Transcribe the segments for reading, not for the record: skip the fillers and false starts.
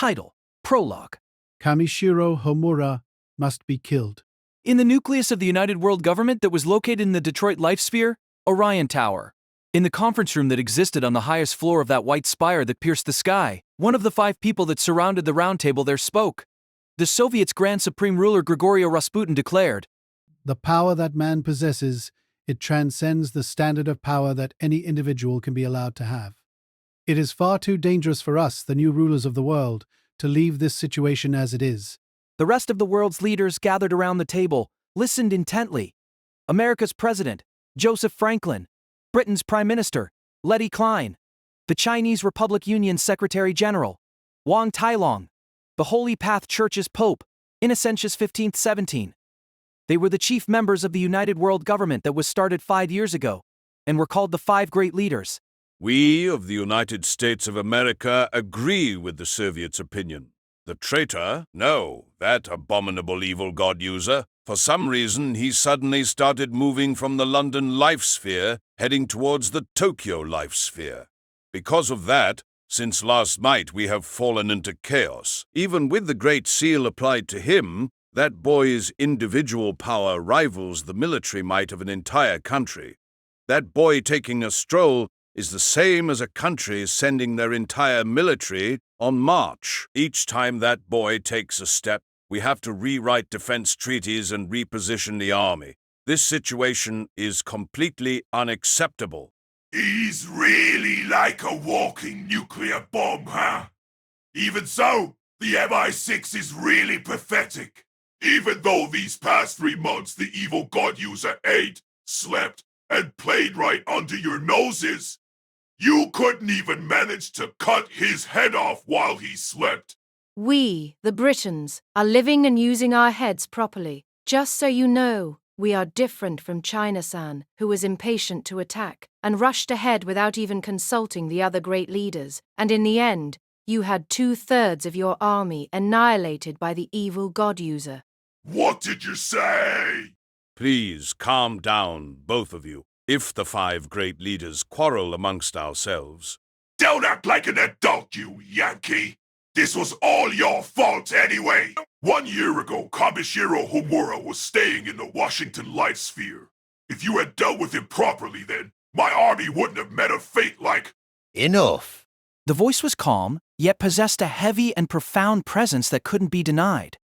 Title: Prologue. Kamishiro Homura must be killed. In the nucleus of the United World Government that was located in the Detroit Life Sphere, Orion Tower. In the conference room that existed on the highest floor of that white spire that pierced the sky, one of the 5 people that surrounded the round table there spoke. The Soviet's Grand Supreme Ruler Grigorio Rasputin declared, The power that man possesses, it transcends the standard of power that any individual can be allowed to have. It is far too dangerous for us, the new rulers of the world, to leave this situation as it is. The rest of the world's leaders gathered around the table, listened intently. America's President, Joseph Franklin, Britain's Prime Minister, Letty Klein, the Chinese Republic Union's Secretary General, Wang Tailong, the Holy Path Church's Pope, Innocentius XV 17. They were the chief members of the United World Government that was started 5 years ago, and were called the 5 Great Leaders. We of the United States of America agree with the Soviets' opinion. The traitor, no, that abominable evil God-user, for some reason he suddenly started moving from the London life sphere, heading towards the Tokyo life sphere. Because of that, since last night we have fallen into chaos. Even with the Great Seal applied to him, that boy's individual power rivals the military might of an entire country. That boy taking a stroll is the same as a country sending their entire military on march. Each time that boy takes a step, we have to rewrite defense treaties and reposition the army. This situation is completely unacceptable. He's really like a walking nuclear bomb, huh? Even so, the MI6 is really pathetic. Even though these past 3 months the evil God-user ate, slept, and played right under your noses, you couldn't even manage to cut his head off while he slept. We, the Britons, are living and using our heads properly. Just so you know, we are different from China-san, who was impatient to attack, and rushed ahead without even consulting the other great leaders, and in the end, you had 2/3 of your army annihilated by the evil God-user. What did you say? Please calm down, both of you. If the 5 great leaders quarrel amongst ourselves. Don't act like an adult, you Yankee. This was all your fault anyway. 1 year ago, Kamishiro Homura was staying in the Washington life sphere. If you had dealt with him properly then, my army wouldn't have met a fate like... Enough. The voice was calm, yet possessed a heavy and profound presence that couldn't be denied.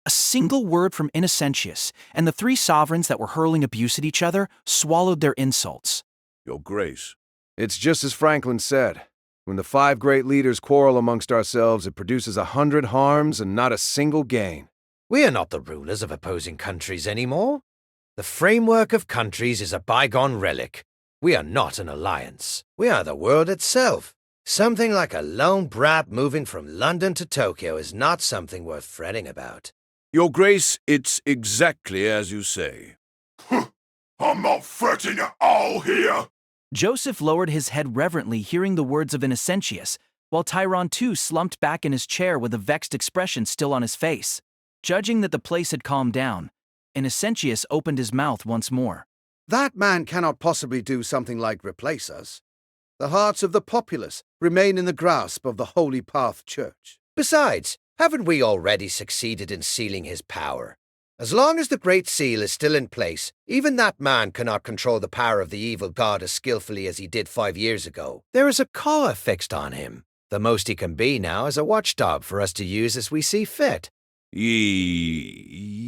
A single word from Innocentius, and the 3 sovereigns that were hurling abuse at each other swallowed their insults. Your Grace. It's just as Franklin said. When the 5 great leaders quarrel amongst ourselves, it produces 100 harms and not a single gain. We are not the rulers of opposing countries anymore. The framework of countries is a bygone relic. We are not an alliance. We are the world itself. Something like a lone brat moving from London to Tokyo is not something worth fretting about. Your Grace, it's exactly as you say. I'm not fretting at all here. Joseph lowered his head reverently, hearing the words of Innocentius, while Tyron too slumped back in his chair with a vexed expression still on his face. Judging that the place had calmed down, Innocentius opened his mouth once more. That man cannot possibly do something like replace us. The hearts of the populace remain in the grasp of the Holy Path Church. Besides, haven't we already succeeded in sealing his power? As long as the Great Seal is still in place, even that man cannot control the power of the evil god as skillfully as he did 5 years ago. There is a collar fixed on him. The most he can be now is a watchdog for us to use as we see fit. Yes,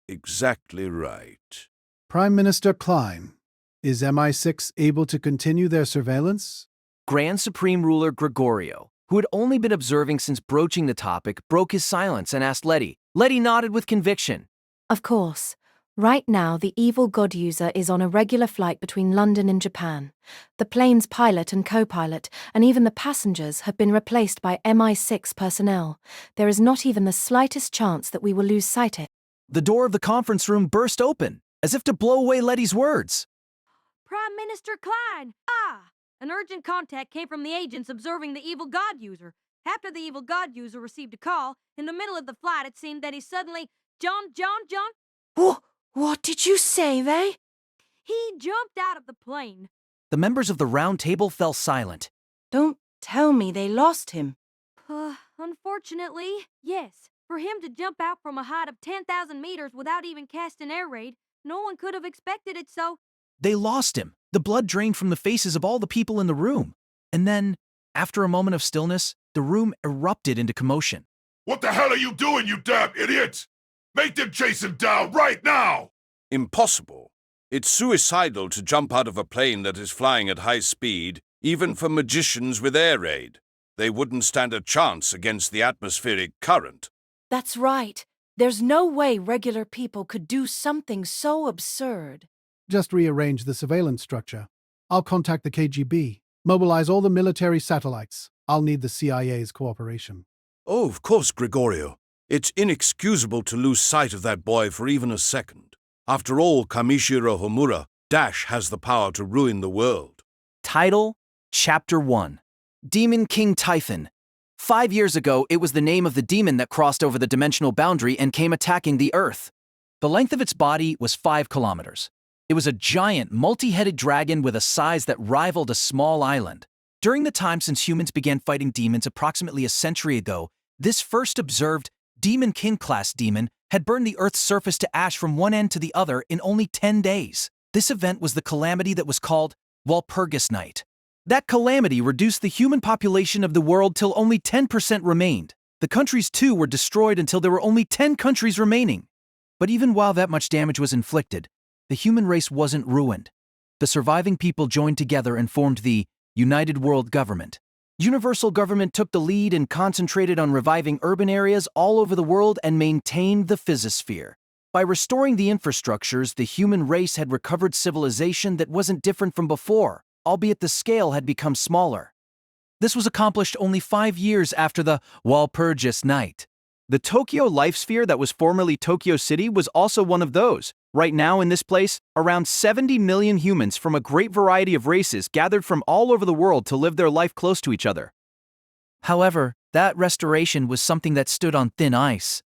exactly right. Prime Minister Klein, is MI6 able to continue their surveillance? Grand Supreme Ruler Gregorio, who had only been observing since broaching the topic, broke his silence and asked Letty. Letty nodded with conviction. Of course. Right now, the evil God-user is on a regular flight between London and Japan. The plane's pilot and co-pilot, and even the passengers, have been replaced by MI6 personnel. There is not even the slightest chance that we will lose sight of it. The door of the conference room burst open, as if to blow away Letty's words. Prime Minister Klein! An urgent contact came from the agents observing the evil God-user. After the evil God-user received a call, in the middle of the flight it seemed that he suddenly... John... What did you say, Ray? He jumped out of the plane. The members of the round table fell silent. Don't tell me they lost him. Unfortunately, yes. For him to jump out from a height of 10,000 meters without even casting air raid, no one could have expected it, so They lost him. The blood drained from the faces of all the people in the room. And then, after a moment of stillness, the room erupted into commotion. What the hell are you doing, you damn idiot? Make them chase him down right now! Impossible. It's suicidal to jump out of a plane that is flying at high speed, even for magicians with air raid. They wouldn't stand a chance against the atmospheric current. That's right. There's no way regular people could do something so absurd. Just rearrange the surveillance structure. I'll contact the KGB. Mobilize all the military satellites. I'll need the CIA's cooperation. Oh, of course, Gregorio. It's inexcusable to lose sight of that boy for even a second. After all, Kamishiro Homura, Dash has the power to ruin the world. Title, Chapter 1. Demon King Typhon. 5 years ago, it was the name of the demon that crossed over the dimensional boundary and came attacking the Earth. The length of its body was 5 kilometers. It was a giant, multi-headed dragon with a size that rivaled a small island. During the time since humans began fighting demons approximately a century ago, this first observed Demon King-class demon had burned the Earth's surface to ash from one end to the other in only 10 days. This event was the calamity that was called Walpurgis Night. That calamity reduced the human population of the world till only 10% remained. The countries too were destroyed until there were only 10 countries remaining. But even while that much damage was inflicted, the human race wasn't ruined. The surviving people joined together and formed the United World Government. Universal government took the lead and concentrated on reviving urban areas all over the world and maintained the physisphere. By restoring the infrastructures, the human race had recovered civilization that wasn't different from before, albeit the scale had become smaller. This was accomplished only 5 years after the Walpurgis Night. The Tokyo life sphere that was formerly Tokyo City was also one of those. Right now in this place, around 70 million humans from a great variety of races gathered from all over the world to live their life close to each other. However, that restoration was something that stood on thin ice.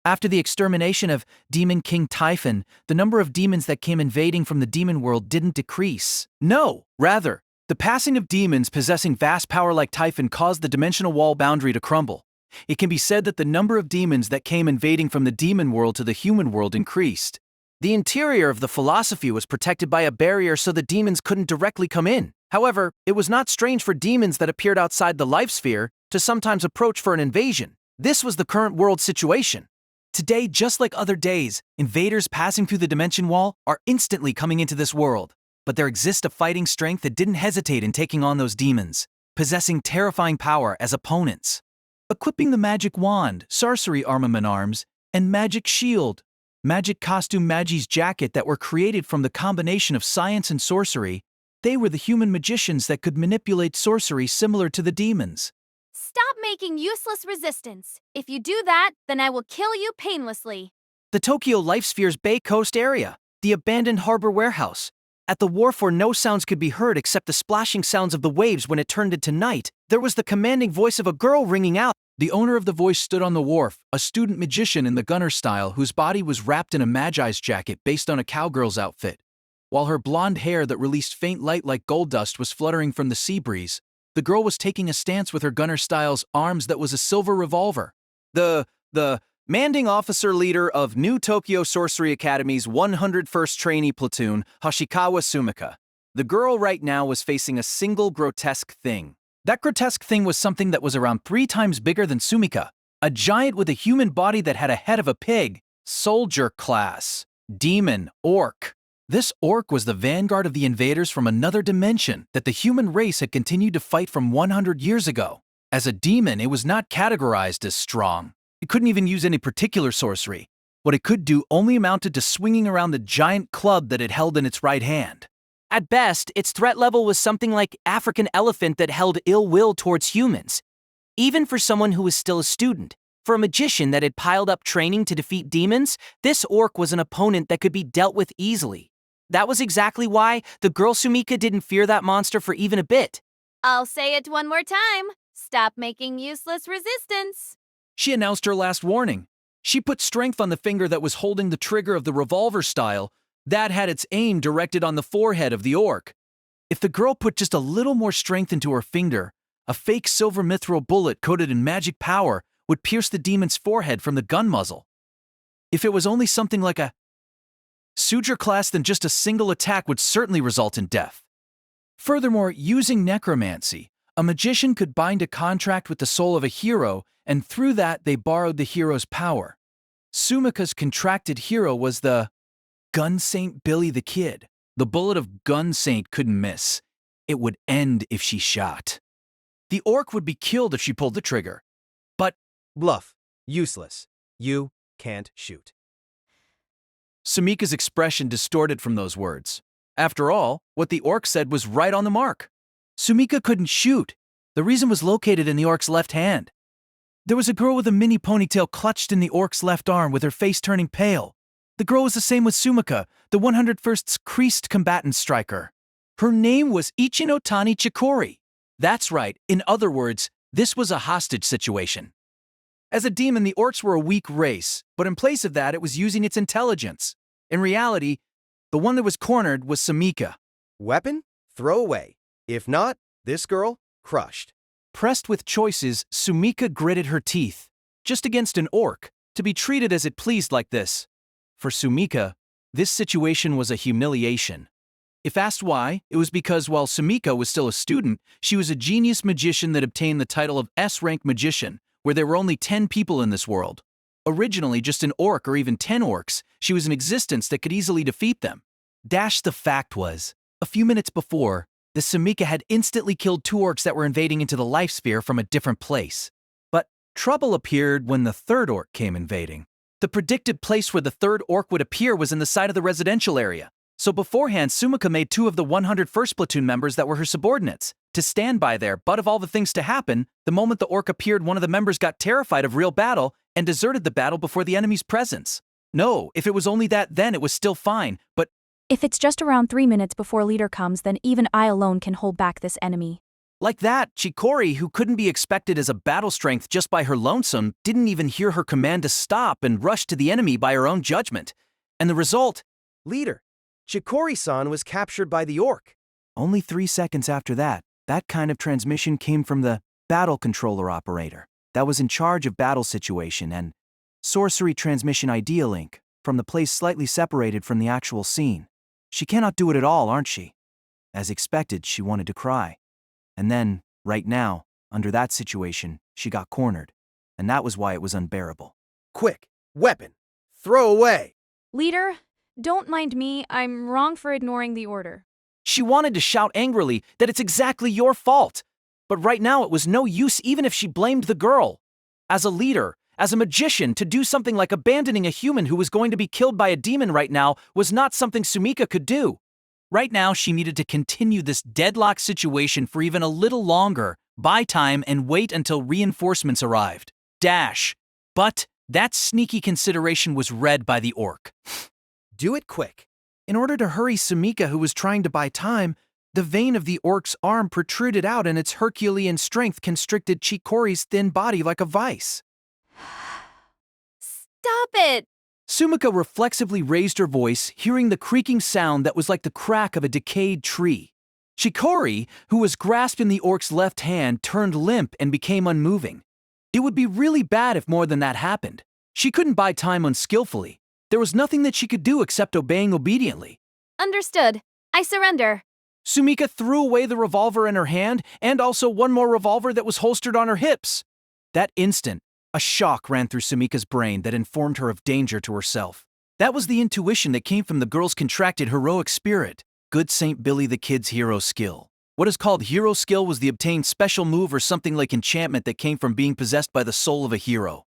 After the extermination of Demon King Typhon, the number of demons that came invading from the demon world didn't decrease. No, rather, the passing of demons possessing vast power like Typhon caused the dimensional wall boundary to crumble. It can be said that the number of demons that came invading from the demon world to the human world increased. The interior of the philosophy was protected by a barrier so the demons couldn't directly come in. However, it was not strange for demons that appeared outside the life sphere to sometimes approach for an invasion. This was the current world situation. Today, just like other days, invaders passing through the dimension wall are instantly coming into this world. But there exists a fighting strength that didn't hesitate in taking on those demons, possessing terrifying power as opponents. Equipping the magic wand, sorcery armament arms, and magic shield, magic costume Magi's jacket that were created from the combination of science and sorcery, they were the human magicians that could manipulate sorcery similar to the demons. Stop making useless resistance. If you do that, then I will kill you painlessly. The Tokyo Life Sphere's Bay Coast area, the abandoned harbor warehouse. At the wharf where no sounds could be heard except the splashing sounds of the waves when it turned into night, there was the commanding voice of a girl ringing out. The owner of the voice stood on the wharf, a student magician in the gunner style whose body was wrapped in a Magi's jacket based on a cowgirl's outfit. While her blonde hair that released faint light like gold dust was fluttering from the sea breeze, the girl was taking a stance with her gunner style's arms that was a silver revolver. The Manding officer leader of New Tokyo Sorcery Academy's 101st Trainee Platoon, Hoshikawa Sumika. The girl right now was facing a single grotesque thing. That grotesque thing was something that was around 3 times bigger than Sumika, a giant with a human body that had a head of a pig, soldier class, demon, orc. This orc was the vanguard of the invaders from another dimension that the human race had continued to fight from 100 years ago. As a demon, it was not categorized as strong. It couldn't even use any particular sorcery. What it could do only amounted to swinging around the giant club that it held in its right hand. At best, its threat level was something like African elephant that held ill will towards humans. Even for someone who was still a student, for a magician that had piled up training to defeat demons, this orc was an opponent that could be dealt with easily. That was exactly why the girl Sumika didn't fear that monster for even a bit. I'll say it one more time. Stop making useless resistance. She announced her last warning. She put strength on the finger that was holding the trigger of the revolver style that had its aim directed on the forehead of the orc. If the girl put just a little more strength into her finger, a fake silver mithril bullet coated in magic power would pierce the demon's forehead from the gun muzzle. If it was only something like a Suture class, then just a single attack would certainly result in death. Furthermore, using necromancy, a magician could bind a contract with the soul of a hero, and through that they borrowed the hero's power. Sumika's contracted hero was the Gun Saint Billy the Kid. The bullet of Gun Saint couldn't miss. It would end if she shot. The orc would be killed if she pulled the trigger. But Bluff. Useless. You can't shoot. Sumika's expression distorted from those words. After all, what the orc said was right on the mark. Sumika couldn't shoot. The reason was located in the orc's left hand. There was a girl with a mini ponytail clutched in the orc's left arm with her face turning pale. The girl was the same with Sumika, the 101st's creased combatant striker. Her name was Ichinotani Chikori. That's right, in other words, this was a hostage situation. As a demon, the orcs were a weak race, but in place of that, it was using its intelligence. In reality, the one that was cornered was Sumika. Weapon? Throw away. If not, this girl, crushed. Pressed with choices, Sumika gritted her teeth. Just against an orc, to be treated as it pleased like this. For Sumika, this situation was a humiliation. If asked why, it was because while Sumika was still a student, she was a genius magician that obtained the title of S-rank magician, where there were only 10 people in this world. Originally just an orc or even 10 orcs, she was in existence that could easily defeat them. The fact was, a few minutes before, the Sumika had instantly killed 2 orcs that were invading into the life sphere from a different place. But trouble appeared when the 3rd orc came invading. The predicted place where the 3rd orc would appear was in the side of the residential area. So beforehand, Sumika made 2 of the 101st platoon members that were her subordinates to stand by there, but of all the things to happen, the moment the orc appeared, one of the members got terrified of real battle and deserted the battle before the enemy's presence. No, if it was only that, then it was still fine, but if it's just around 3 minutes before leader comes, then even I alone can hold back this enemy. like that, Chikori, who couldn't be expected as a battle strength just by her lonesome, didn't even hear her command to stop and rushed to the enemy by her own judgment. And the result? Leader, Chikori-san was captured by the orc. Only 3 seconds after that, that kind of transmission came from the battle controller operator that was in charge of battle situation and sorcery transmission idea link from the place slightly separated from the actual scene. She cannot do it at all, aren't she? As expected, she wanted to cry. And then, right now, under that situation, she got cornered. And that was why it was unbearable. Quick, weapon, throw away. Leader, don't mind me, I'm wrong for ignoring the order. She wanted to shout angrily that it's exactly your fault. But right now it was no use even if she blamed the girl. As a leader, as a magician, to do something like abandoning a human who was going to be killed by a demon right now was not something Sumika could do. Right now she needed to continue this deadlock situation for even a little longer, buy time and wait until reinforcements arrived. But that sneaky consideration was read by the orc. Do it quick. In order to hurry Sumika, who was trying to buy time, the vein of the orc's arm protruded out and its Herculean strength constricted Chikori's thin body like a vice. Stop it! Sumika reflexively raised her voice, hearing the creaking sound that was like the crack of a decayed tree. Chikori, who was grasped in the orc's left hand, turned limp and became unmoving. It would be really bad if more than that happened. She couldn't buy time unskillfully. There was nothing that she could do except obeying obediently. Understood. I surrender. Sumika threw away the revolver in her hand and also one more revolver that was holstered on her hips. That instant, a shock ran through Sumika's brain that informed her of danger to herself. That was the intuition that came from the girl's contracted heroic spirit, good Saint Billy the Kid's hero skill. What is called hero skill was the obtained special move or something like enchantment that came from being possessed by the soul of a hero.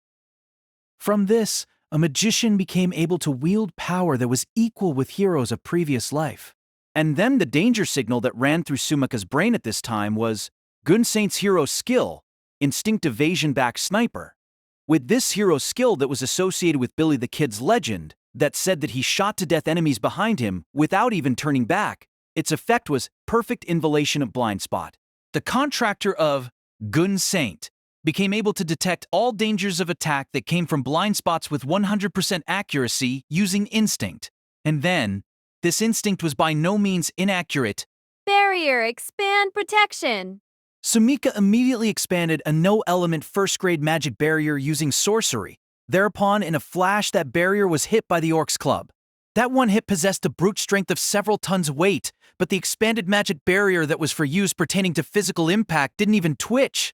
From this, a magician became able to wield power that was equal with heroes of previous life. And then the danger signal that ran through Sumika's brain at this time was Gun Saint's hero skill, instinct evasion back sniper. With this hero skill that was associated with Billy the Kid's legend, that said that he shot to death enemies behind him without even turning back, its effect was perfect invalation of blind spot. The contractor of Gun Saint became able to detect all dangers of attack that came from blind spots with 100% accuracy using instinct. And then, this instinct was by no means inaccurate. Barrier, expand protection. Sumika immediately expanded a no-element first-grade magic barrier using sorcery. Thereupon, in a flash, that barrier was hit by the orc's club. That one hit possessed a brute strength of several tons weight, but the expanded magic barrier that was for use pertaining to physical impact didn't even twitch.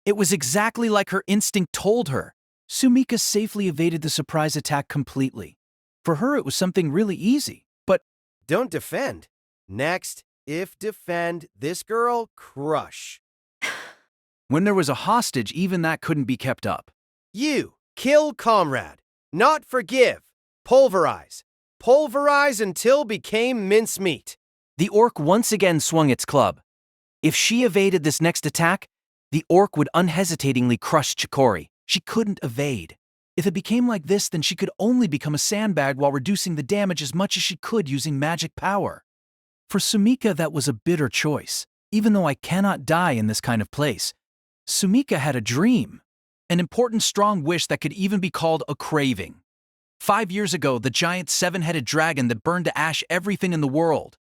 It was exactly like her instinct told her. Sumika safely evaded the surprise attack completely. For her, it was something really easy, but Don't defend. Next, if defend, this girl, crush. when there was a hostage, even that couldn't be kept up. You, kill comrade. Not forgive. Pulverize. Pulverize until became mincemeat. The orc once again swung its club. If she evaded this next attack, the orc would unhesitatingly crush Chikori. She couldn't evade. If it became like this, then she could only become a sandbag while reducing the damage as much as she could using magic power. For Sumika, that was a bitter choice. Even though I cannot die in this kind of place, Sumika had a dream. An important, strong wish that could even be called a craving. 5 years ago, the giant seven-headed dragon that burned to ash everything in the world.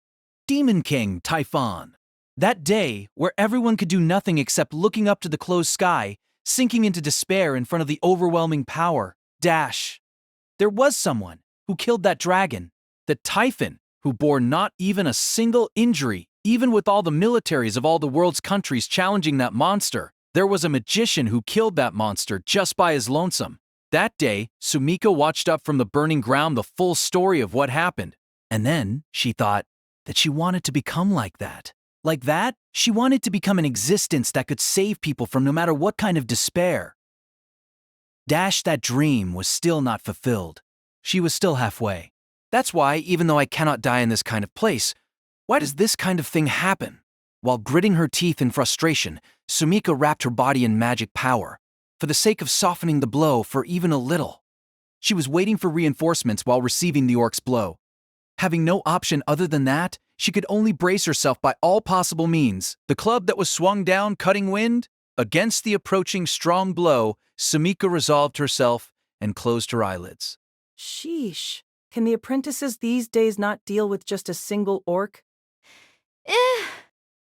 Demon King Typhon. That day, where everyone could do nothing except looking up to the closed sky, sinking into despair in front of the overwhelming power. There was someone who killed that dragon, the Typhon, who bore not even a single injury, even with all the militaries of all the world's countries challenging that monster. There was a magician who killed that monster just by his lonesome. That day, Sumika watched up from the burning ground the full story of what happened. And then she thought that she wanted to become like that. Like that, she wanted to become an existence that could save people from no matter what kind of despair. That dream was still not fulfilled. She was still halfway. That's why, even though I cannot die in this kind of place, why does this kind of thing happen? While gritting her teeth in frustration, Sumika wrapped her body in magic power, for the sake of softening the blow for even a little. She was waiting for reinforcements while receiving the orc's blow. Having no option other than that, she could only brace herself by all possible means. The club that was swung down, cutting wind, against the approaching strong blow, Sumika resolved herself and closed her eyelids. Sheesh. Can the apprentices these days not deal with just a single orc?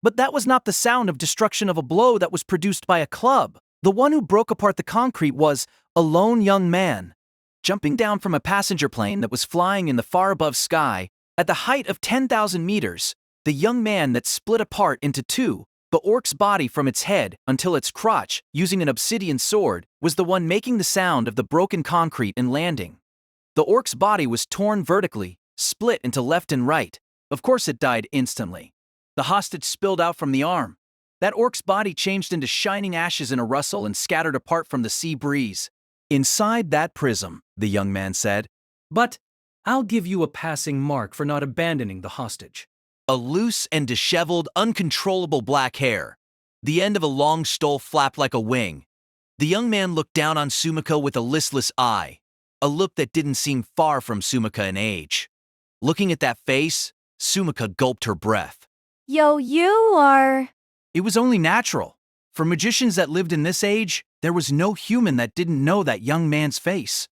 But that was not the sound of destruction of a blow that was produced by a club. The one who broke apart the concrete was a lone young man. Jumping down from a passenger plane that was flying in the far above sky, at the height of 10,000 meters, the young man that split apart into two, the orc's body from its head until its crotch, using an obsidian sword, was the one making the sound of the broken concrete in landing. The orc's body was torn vertically, split into left and right. Of course it died instantly. The hostage spilled out from the arm. That orc's body changed into shining ashes in a rustle and scattered apart from the sea breeze. Inside that prism, the young man said, "But I'll give you a passing mark for not abandoning the hostage." A loose and disheveled, uncontrollable black hair. The end of a long stole flapped like a wing. The young man looked down on Sumika with a listless eye, a look that didn't seem far from Sumika in age. Looking at that face, Sumika gulped her breath. Yo, you are... It was only natural. For magicians that lived in this age, there was no human that didn't know that young man's face.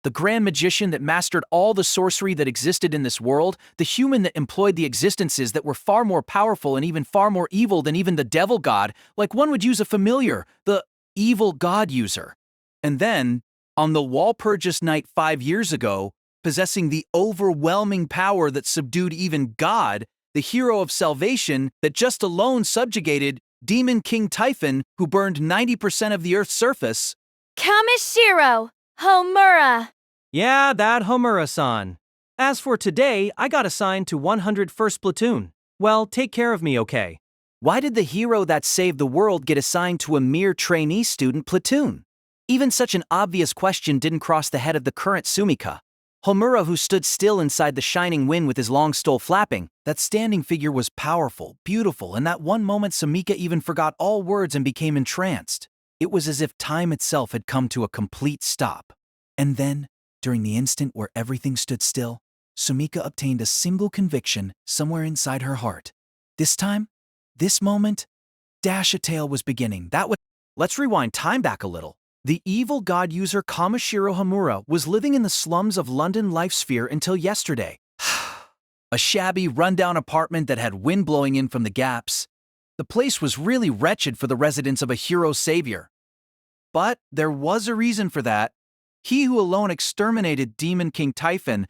The grand magician that mastered all the sorcery that existed in this world, the human that employed the existences that were far more powerful and even far more evil than even the devil god, like one would use a familiar, the evil god user. And then, on the Walpurgis night 5 years ago, possessing the overwhelming power that subdued even God, the hero of salvation that just alone subjugated Demon King Typhon, who burned 90% of the Earth's surface. Kamishiro! Homura! Yeah, that Homura-san. As for today, I got assigned to 101st Platoon. Well, take care of me, okay? Why did the hero that saved the world get assigned to a mere trainee student platoon? Even such an obvious question didn't cross the head of the current Sumika. Homura, who stood still inside the shining wind with his long stole flapping, that standing figure was powerful, beautiful, and that one moment Sumika even forgot all words and became entranced. It was as if time itself had come to a complete stop. And then, during the instant where everything stood still, Sumika obtained a single conviction somewhere inside her heart. This time, this moment, a tale was beginning. Let's rewind time back a little. The evil god user Kamishiro Homura was living in the slums of London life sphere until yesterday. A shabby, rundown apartment that had wind blowing in from the gaps. The place was really wretched for the residents of a hero savior. But there was a reason for that. He who alone exterminated Demon King Typhon,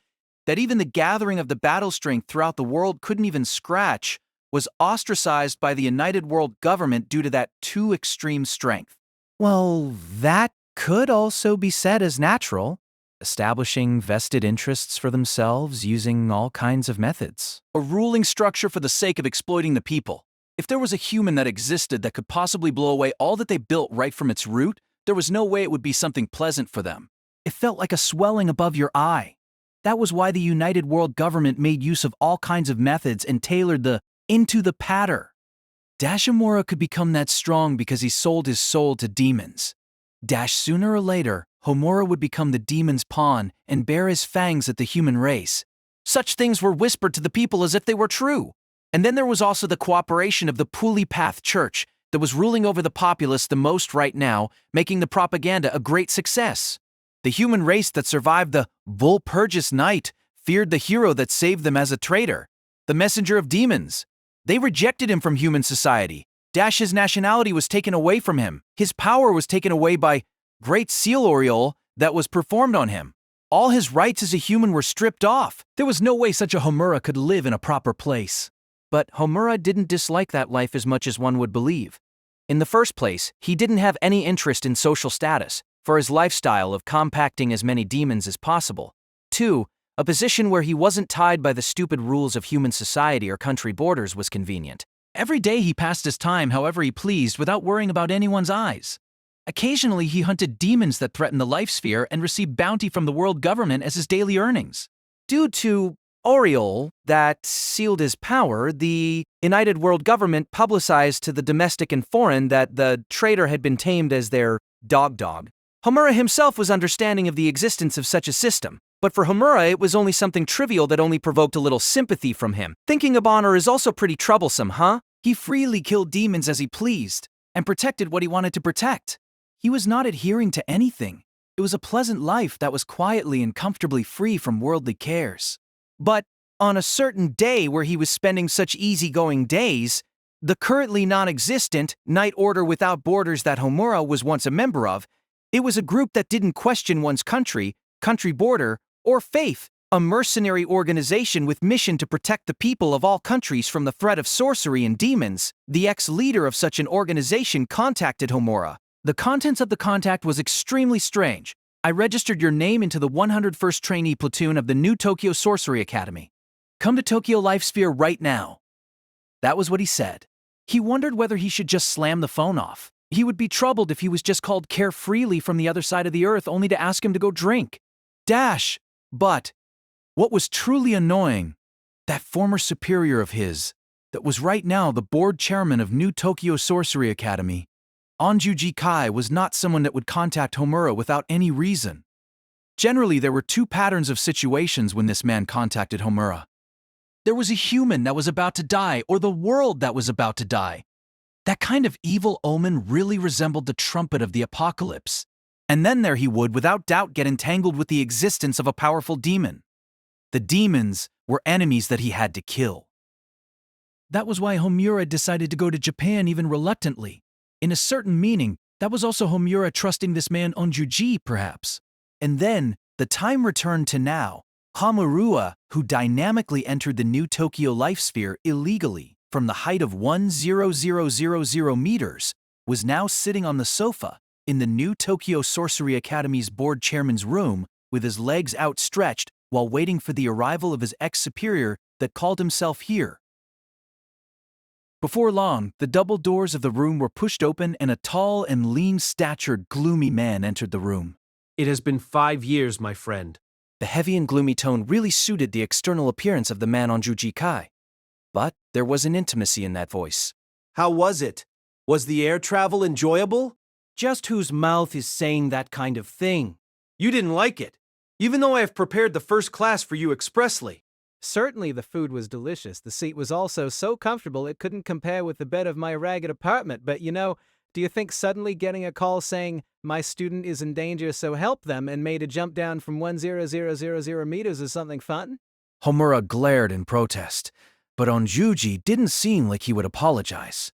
that even the gathering of the battle strength throughout the world couldn't even scratch, was ostracized by the United World Government due to that too extreme strength. Well, that could also be said as natural, establishing vested interests for themselves using all kinds of methods. A ruling structure for the sake of exploiting the people. If there was a human that existed that could possibly blow away all that they built right from its root, there was no way it would be something pleasant for them. It felt like a swelling above your eye. That was why the United World Government made use of all kinds of methods and tailored the into the patter. Dashimura could become that strong because he sold his soul to demons. Sooner or later, Homura would become the demon's pawn and bare his fangs at the human race. Such things were whispered to the people as if they were true. And then there was also the cooperation of the Pulipath Church that was ruling over the populace the most right now, making the propaganda a great success. The human race that survived the Volpurgis night feared the hero that saved them as a traitor, the messenger of demons. They rejected him from human society. His nationality was taken away from him. His power was taken away by Great Seal Aureole that was performed on him. All his rights as a human were stripped off. There was no way such a Homura could live in a proper place. But Homura didn't dislike that life as much as one would believe. In the first place, he didn't have any interest in social status, for his lifestyle of compacting as many demons as possible. 2. A position where he wasn't tied by the stupid rules of human society or country borders was convenient. Every day he passed his time however he pleased without worrying about anyone's eyes. Occasionally he hunted demons that threatened the life sphere and received bounty from the world government as his daily earnings. Due to Aureole that sealed his power, the United World Government publicized to the domestic and foreign that the traitor had been tamed as their dog. Homura himself was understanding of the existence of such a system, but for Homura it was only something trivial that only provoked a little sympathy from him. Thinking of honor is also pretty troublesome, huh? He freely killed demons as he pleased, and protected what he wanted to protect. He was not adhering to anything. It was a pleasant life that was quietly and comfortably free from worldly cares. But on a certain day where he was spending such easygoing days, the currently non-existent Night Order Without Borders that Homura was once a member of, it was a group that didn't question one's country border, or faith, a mercenary organization with mission to protect the people of all countries from the threat of sorcery and demons. The ex-leader of such an organization contacted Homura. The contents of the contact was extremely strange. I registered your name into the 101st Trainee Platoon of the New Tokyo Sorcery Academy. Come to Tokyo Life Sphere right now. That was what he said. He wondered whether he should just slam the phone off. He would be troubled if he was just called carefreely from the other side of the earth only to ask him to go drink. But what was truly annoying, that former superior of his, that was right now the board chairman of New Tokyo Sorcery Academy, Onjuji Kai, was not someone that would contact Homura without any reason. Generally, there were two patterns of situations when this man contacted Homura. There was a human that was about to die, or the world that was about to die. That kind of evil omen really resembled the trumpet of the apocalypse. And then there he would, without doubt, get entangled with the existence of a powerful demon. The demons were enemies that he had to kill. That was why Homura decided to go to Japan even reluctantly. In a certain meaning, that was also Homura trusting this man Onjuji, perhaps. And then, the time returned to now. Homura, who dynamically entered the New Tokyo Life Sphere illegally from the height of 1,000 meters, was now sitting on the sofa in the New Tokyo Sorcery Academy's board chairman's room with his legs outstretched while waiting for the arrival of his ex-superior that called himself here. Before long, the double doors of the room were pushed open and a tall and lean-statured, gloomy man entered the room. It has been 5 years, my friend. The heavy and gloomy tone really suited the external appearance of the man on Juji Kai. But there was an intimacy in that voice. How was it? Was the air travel enjoyable? Just whose mouth is saying that kind of thing? You didn't like it, even though I have prepared the first class for you expressly. Certainly the food was delicious. The seat was also so comfortable it couldn't compare with the bed of my ragged apartment. But do you think suddenly getting a call saying, my student is in danger, so help them, and made a jump down from 1,000 meters is something fun? Homura glared in protest, but Onjuji didn't seem like he would apologize.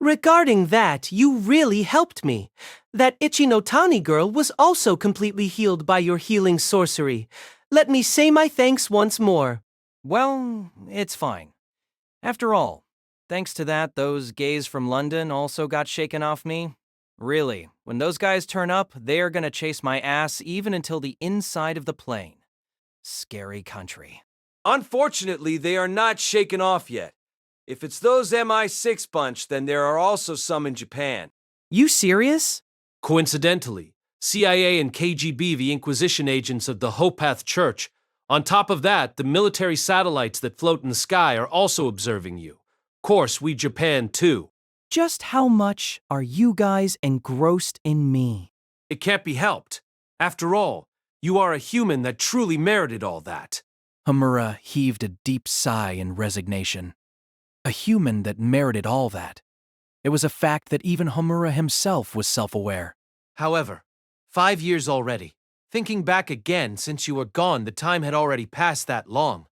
Regarding that, you really helped me. That Ichinotani girl was also completely healed by your healing sorcery. Let me say my thanks once more. Well, it's fine. After all, thanks to that, those gays from London also got shaken off me. Really, when those guys turn up, they are gonna chase my ass even until the inside of the plane. Scary country. Unfortunately, they are not shaken off yet. If it's those MI6 bunch, then there are also some in Japan. You serious? Coincidentally, CIA and KGB, the Inquisition agents of the Hopath Church. On top of that, the military satellites that float in the sky are also observing you. Of course, we Japan too. Just how much are you guys engrossed in me? It can't be helped. After all, you are a human that truly merited all that. Homura heaved a deep sigh in resignation. A human that merited all that. It was a fact that even Homura himself was self-aware. However, 5 years already. Thinking back again, since you were gone, the time had already passed that long.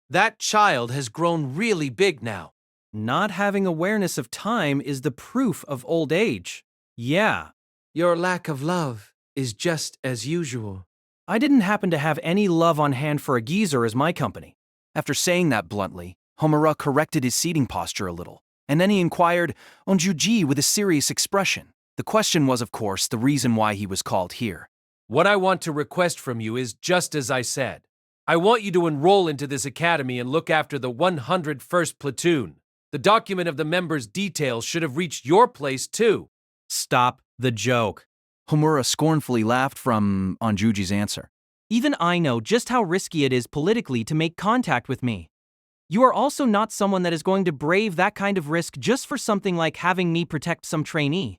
That child has grown really big now. Not having awareness of time is the proof of old age. Yeah. Your lack of love is just as usual. I didn't happen to have any love on hand for a geezer as my company. After saying that bluntly, Homura corrected his seating posture a little, and then he inquired Onjuji with a serious expression. The question was, of course, the reason why he was called here. What I want to request from you is just as I said. I want you to enroll into this academy and look after the 101st Platoon. The document of the members' details should have reached your place too. Stop the joke. Homura scornfully laughed from Onjuji's answer. Even I know just how risky it is politically to make contact with me. You are also not someone that is going to brave that kind of risk just for something like having me protect some trainee.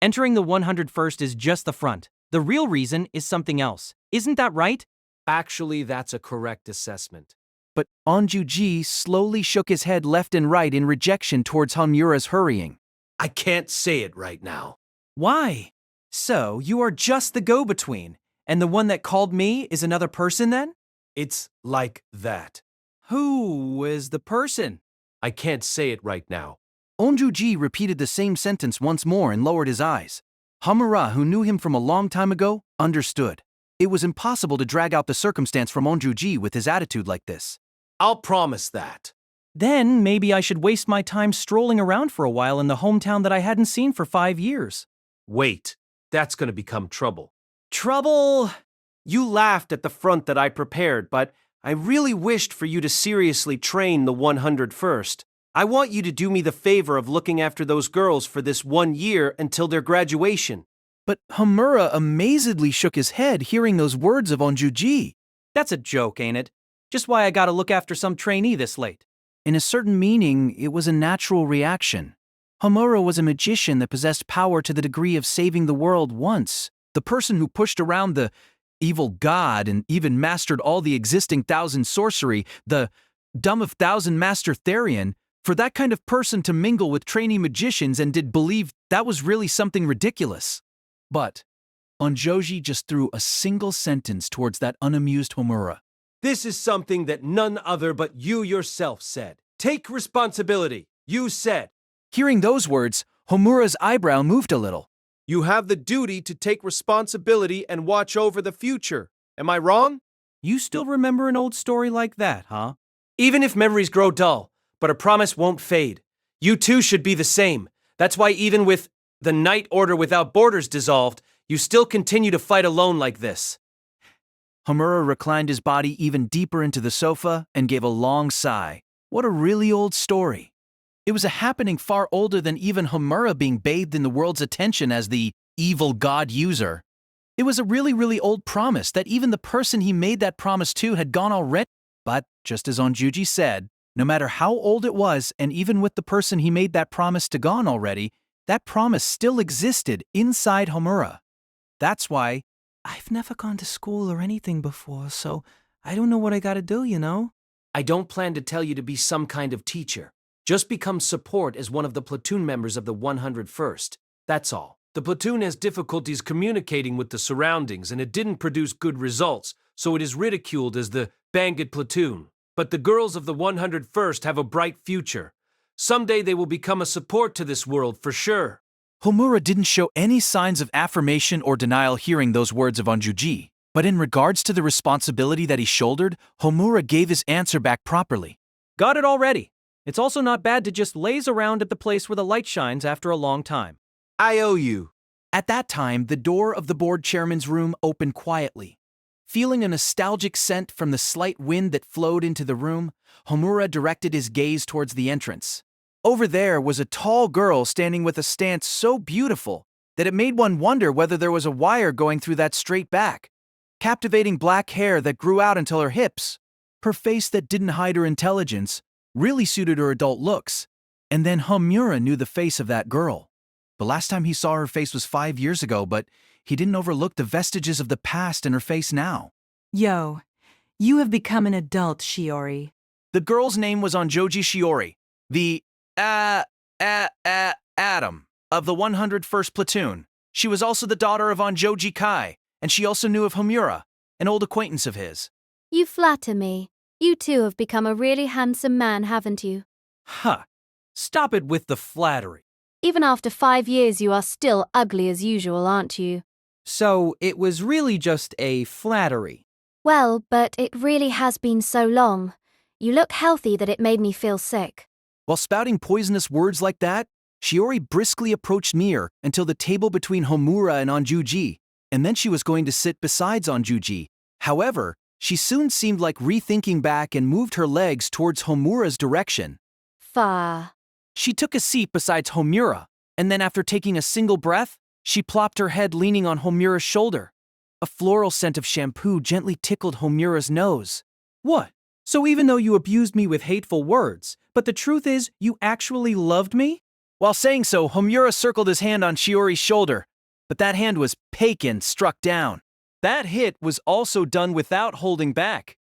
Entering the 101st is just the front. The real reason is something else. Isn't that right? Actually, that's a correct assessment. But Onjuji slowly shook his head left and right in rejection towards Homura's hurrying. I can't say it right now. Why? So, you are just the go-between, and the one that called me is another person then? It's like that. Who is the person? I can't say it right now. Onjuji repeated the same sentence once more and lowered his eyes. Homura, who knew him from a long time ago, understood. It was impossible to drag out the circumstance from Onjuji with his attitude like this. I'll promise that. Then maybe I should waste my time strolling around for a while in the hometown that I hadn't seen for 5 years. Wait, that's going to become trouble. Trouble? You laughed at the front that I prepared, but I really wished for you to seriously train the 101st. I want you to do me the favor of looking after those girls for this 1 year until their graduation. But Homura amazedly shook his head hearing those words of Onjuji. That's a joke, ain't it? Just why I gotta look after some trainee this late. In a certain meaning, it was a natural reaction. Homura was a magician that possessed power to the degree of saving the world once. The person who pushed around the evil god and even mastered all the existing thousand sorcery, the dumb of thousand master Therian, for that kind of person to mingle with trainee magicians and did believe that was really something ridiculous. But Onjoji just threw a single sentence towards that unamused Homura. This is something that none other but you yourself said. Take responsibility. You said. Hearing those words, Homura's eyebrow moved a little. You have the duty to take responsibility and watch over the future. Am I wrong? You still remember an old story like that, huh? Even if memories grow dull, but a promise won't fade. You too should be the same. That's why even with the Night Order Without Borders dissolved, you still continue to fight alone like this. Homura reclined his body even deeper into the sofa and gave a long sigh. What a really old story. It was a happening far older than even Homura being bathed in the world's attention as the evil god user. It was a really old promise that even the person he made that promise to had gone already. But, just as Onjuji said, no matter how old it was, and even with the person he made that promise to gone already, that promise still existed inside Homura. That's why I've never gone to school or anything before, so I don't know what I gotta do, you know? I don't plan to tell you to be some kind of teacher. Just become support as one of the platoon members of the 101st. That's all. The platoon has difficulties communicating with the surroundings, and it didn't produce good results, so it is ridiculed as the Bangit platoon. But the girls of the 101st have a bright future. Someday they will become a support to this world for sure. Homura didn't show any signs of affirmation or denial hearing those words of Onjuji, but in regards to the responsibility that he shouldered, Homura gave his answer back properly. Got it already. It's also not bad to just laze around at the place where the light shines after a long time. I owe you. At that time, the door of the board chairman's room opened quietly. Feeling a nostalgic scent from the slight wind that flowed into the room, Homura directed his gaze towards the entrance. Over there was a tall girl standing with a stance so beautiful that it made one wonder whether there was a wire going through that straight back. Captivating black hair that grew out until her hips. Her face that didn't hide her intelligence really suited her adult looks. And then Homura knew the face of that girl. The last time he saw her face was 5 years ago, but he didn't overlook the vestiges of the past in her face now. Yo, you have become an adult, Shiori. The girl's name was Onjoji Shiori, the Atom of the 101st Platoon. She was also the daughter of Onjoji Kai, and she also knew of Homura, an old acquaintance of his. You flatter me. You too have become a really handsome man, haven't you? Huh. Stop it with the flattery. Even after 5 years, you are still ugly as usual, aren't you? So it was really just a flattery. Well, but it really has been so long. You look healthy that it made me feel sick. While spouting poisonous words like that, Shiori briskly approached near until the table between Homura and Onjuji, and then she was going to sit besides Onjuji. However, she soon seemed like rethinking back and moved her legs towards Homura's direction. Far. She took a seat beside Homura, and then after taking a single breath, she plopped her head leaning on Homura's shoulder. A floral scent of shampoo gently tickled Homura's nose. What? So even though you abused me with hateful words, but the truth is you actually loved me? While saying so, Homura circled his hand on Shiori's shoulder, but that hand was Peiken struck down. That hit was also done without holding back.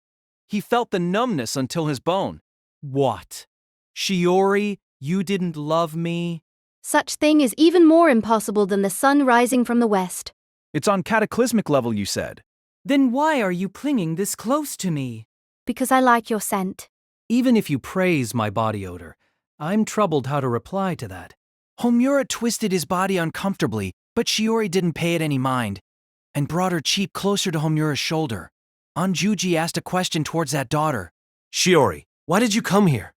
He felt the numbness until his bone. What? Shiori, you didn't love me? Such thing is even more impossible than the sun rising from the west. It's on cataclysmic level, you said. Then why are you clinging this close to me? Because I like your scent. Even if you praise my body odor, I'm troubled how to reply to that. Homura twisted his body uncomfortably, but Shiori didn't pay it any mind, and brought her cheek closer to Homura's shoulder. Onjuji asked a question towards that daughter. Shiori, why did you come here?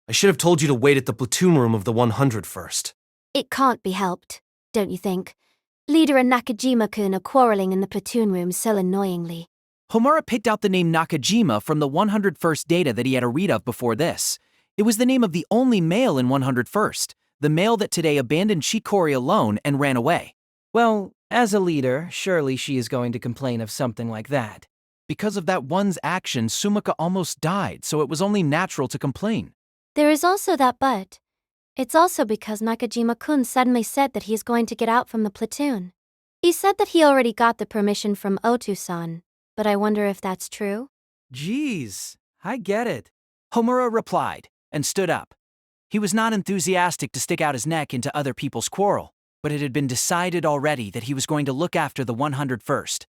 I should have told you to wait at the platoon room of the 101st. It can't be helped, don't you think? Leader and Nakajima-kun are quarreling in the platoon room so annoyingly. Homura picked out the name Nakajima from the 101st data that he had a read of before this. It was the name of the only male in 101st, the male that today abandoned Shikori alone and ran away. Well, as a leader, surely she is going to complain of something like that. Because of that one's action, Sumika almost died, so it was only natural to complain. There is also that but. It's also because Nakajima-kun suddenly said that he is going to get out from the platoon. He said that he already got the permission from Otu-san, but I wonder if that's true? Jeez, I get it. Homura replied, and stood up. He was not enthusiastic to stick out his neck into other people's quarrel, but it had been decided already that he was going to look after the 101st.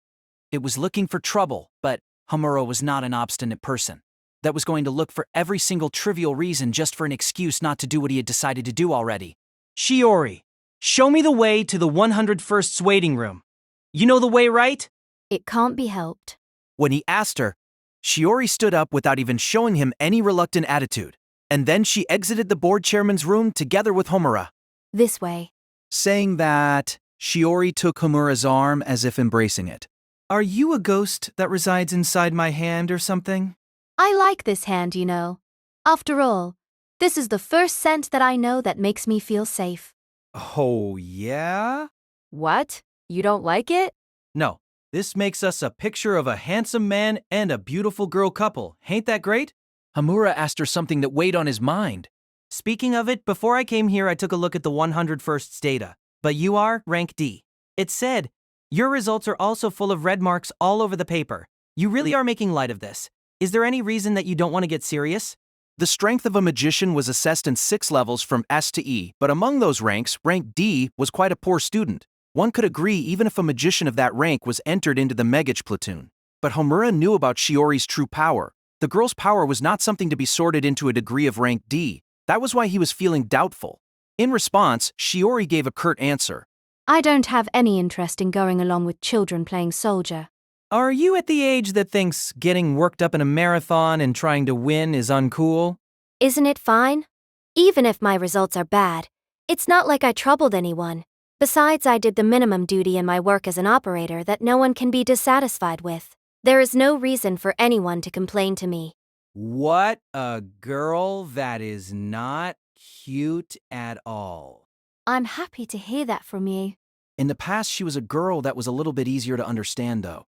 It was looking for trouble, but Homura was not an obstinate person that was going to look for every single trivial reason just for an excuse not to do what he had decided to do already. Shiori, show me the way to the 101st's waiting room. You know the way, right? It can't be helped. When he asked her, Shiori stood up without even showing him any reluctant attitude, and then she exited the board chairman's room together with Homura. This way. Saying that, Shiori took Homura's arm as if embracing it. Are you a ghost that resides inside my hand or something? I like this hand, you know. After all, this is the first scent that I know that makes me feel safe. Oh, yeah? What? You don't like it? No, this makes us a picture of a handsome man and a beautiful girl couple. Ain't that great? Homura asked her something that weighed on his mind. Speaking of it, before I came here I took a look at the 101st's data, but you are rank D. It said, your results are also full of red marks all over the paper. You really are making light of this. Is there any reason that you don't want to get serious? The strength of a magician was assessed in 6 levels from S to E, but among those ranks, rank D was quite a poor student. One could agree even if a magician of that rank was entered into the Megich platoon. But Homura knew about Shiori's true power. The girl's power was not something to be sorted into a degree of rank D. That was why he was feeling doubtful. In response, Shiori gave a curt answer. I don't have any interest in going along with children playing soldier. Are you at the age that thinks getting worked up in a marathon and trying to win is uncool? Isn't it fine? Even if my results are bad, it's not like I troubled anyone. Besides, I did the minimum duty in my work as an operator that no one can be dissatisfied with. There is no reason for anyone to complain to me. What a girl that is not cute at all. I'm happy to hear that from you. In the past, she was a girl that was a little bit easier to understand, though.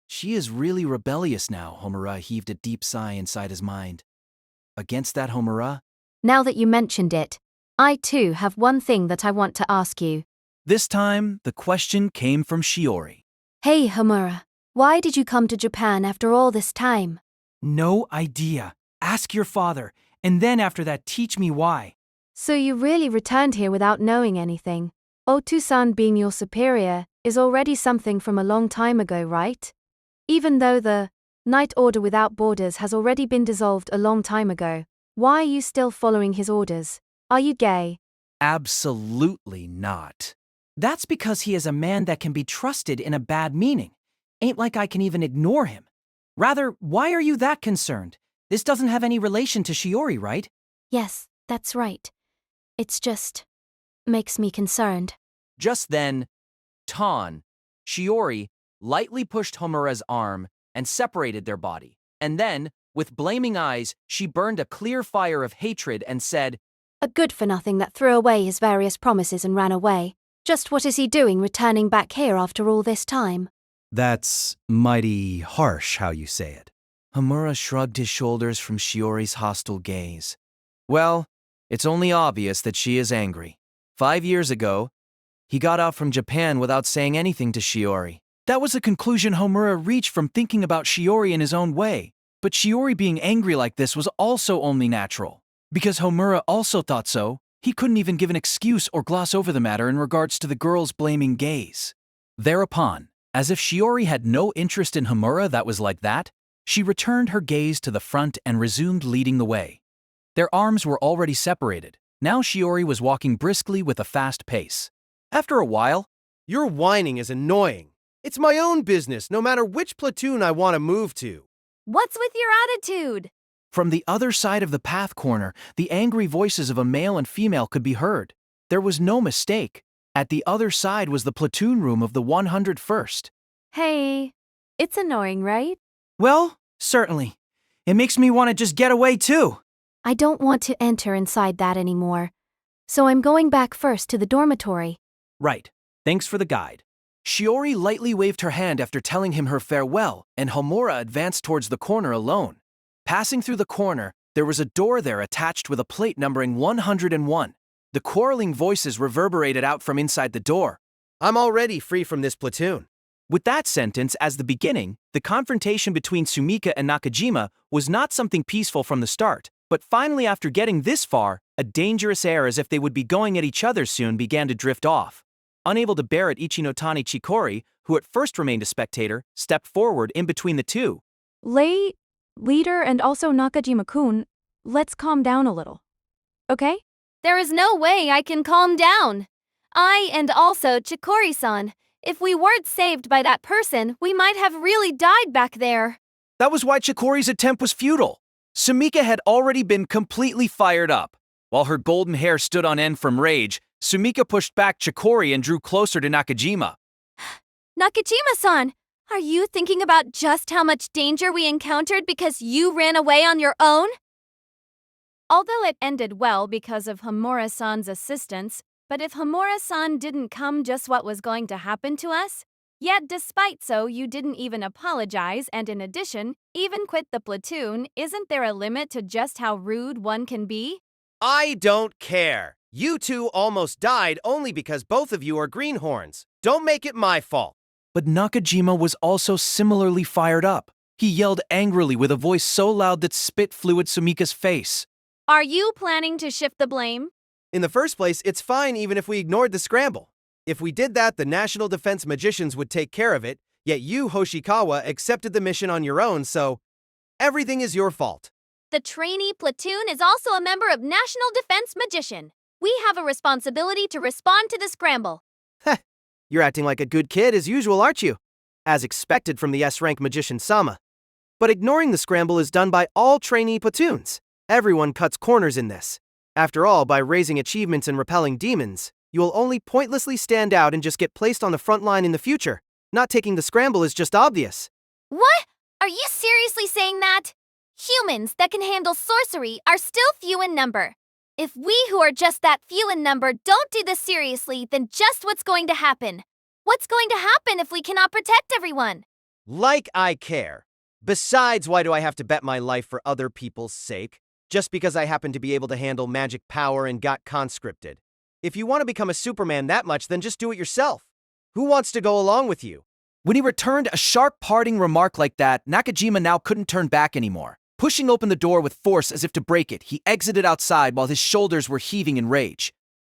She is really rebellious now, Homura heaved a deep sigh inside his mind. Against that, Homura? Now that you mentioned it, I too have one thing that I want to ask you. This time, the question came from Shiori. Hey, Homura, why did you come to Japan after all this time? No idea. Ask your father, and then after that teach me why. So you really returned here without knowing anything. Otu-san being your superior is already something from a long time ago, right? Even though the Night Order Without Borders has already been dissolved a long time ago, why are you still following his orders? Are you gay? Absolutely not. That's because he is a man that can be trusted in a bad meaning. Ain't like I can even ignore him. Rather, why are you that concerned? This doesn't have any relation to Shiori, right? Yes, that's right. It's just makes me concerned. Just then, Shiori, lightly pushed Homura's arm and separated their body. And then, with blaming eyes, she burned a clear fire of hatred and said, A good-for-nothing that threw away his various promises and ran away. Just what is he doing returning back here after all this time? That's mighty harsh how you say it. Homura shrugged his shoulders from Shiori's hostile gaze. Well, it's only obvious that she is angry. 5 years ago, he got out from Japan without saying anything to Shiori. That was a conclusion Homura reached from thinking about Shiori in his own way. But Shiori being angry like this was also only natural. Because Homura also thought so, he couldn't even give an excuse or gloss over the matter in regards to the girl's blaming gaze. Thereupon, as if Shiori had no interest in Homura that was like that, she returned her gaze to the front and resumed leading the way. Their arms were already separated. Now Shiori was walking briskly with a fast pace. After a while, Your whining is annoying. It's my own business, no matter which platoon I want to move to. What's with your attitude? from the other side of the path corner, the angry voices of a male and female could be heard. There was no mistake. At the other side was the platoon room of the 101st. Hey, it's annoying, right? Well, certainly. It makes me want to just get away too. I don't want to enter inside that anymore. So I'm going back first to the dormitory. Right. Thanks for the guide. Shiori lightly waved her hand after telling him her farewell, and Homura advanced towards the corner alone. Passing through the corner, there was a door there attached with a plate numbering 101. The quarreling voices reverberated out from inside the door. I'm already free from this platoon. With that sentence as the beginning, the confrontation between Sumika and Nakajima was not something peaceful from the start, but finally after getting this far, a dangerous air as if they would be going at each other soon began to drift off. Unable to bear it, Ichinotani Chikori, who at first remained a spectator, stepped forward in between the two. Leader and also Nakajima-kun, let's calm down a little. Okay? There is no way I can calm down. I and also Chikori-san, if we weren't saved by that person, we might have really died back there. That was why Chikori's attempt was futile. Sumika had already been completely fired up. While her golden hair stood on end from rage, Sumika pushed back Chikori and drew closer to Nakajima. Nakajima-san, are you thinking about just how much danger we encountered because you ran away on your own? Although it ended well because of Homura-san's assistance, but if Homura-san didn't come, just what was going to happen to us? Yet despite so, you didn't even apologize and in addition, even quit the platoon. Isn't there a limit to just how rude one can be? I don't care. You two almost died only because both of you are greenhorns. Don't make it my fault. But Nakajima was also similarly fired up. He yelled angrily with a voice so loud that spit flew at Sumika's face. Are you planning to shift the blame? In the first place, it's fine even if we ignored the scramble. If we did that, the National Defense Magicians would take care of it, yet you, Hoshikawa, accepted the mission on your own, so everything is your fault. The trainee platoon is also a member of National Defense Magician. We have a responsibility to respond to the scramble. Heh, you're acting like a good kid as usual, aren't you? As expected from the S-rank magician Sama. But ignoring the scramble is done by all trainee platoons. Everyone cuts corners in this. After all, by raising achievements and repelling demons, you will only pointlessly stand out and just get placed on the front line in the future. Not taking the scramble is just obvious. What? Are you seriously saying that? Humans that can handle sorcery are still few in number. If we who are just that few in number don't do this seriously, then just what's going to happen? What's going to happen if we cannot protect everyone? Like I care. Besides, why do I have to bet my life for other people's sake? Just because I happen to be able to handle magic power and got conscripted. If you want to become a Superman that much, then just do it yourself. Who wants to go along with you? When he returned a sharp parting remark like that, Nakajima now couldn't turn back anymore. Pushing open the door with force as if to break it, he exited outside while his shoulders were heaving in rage.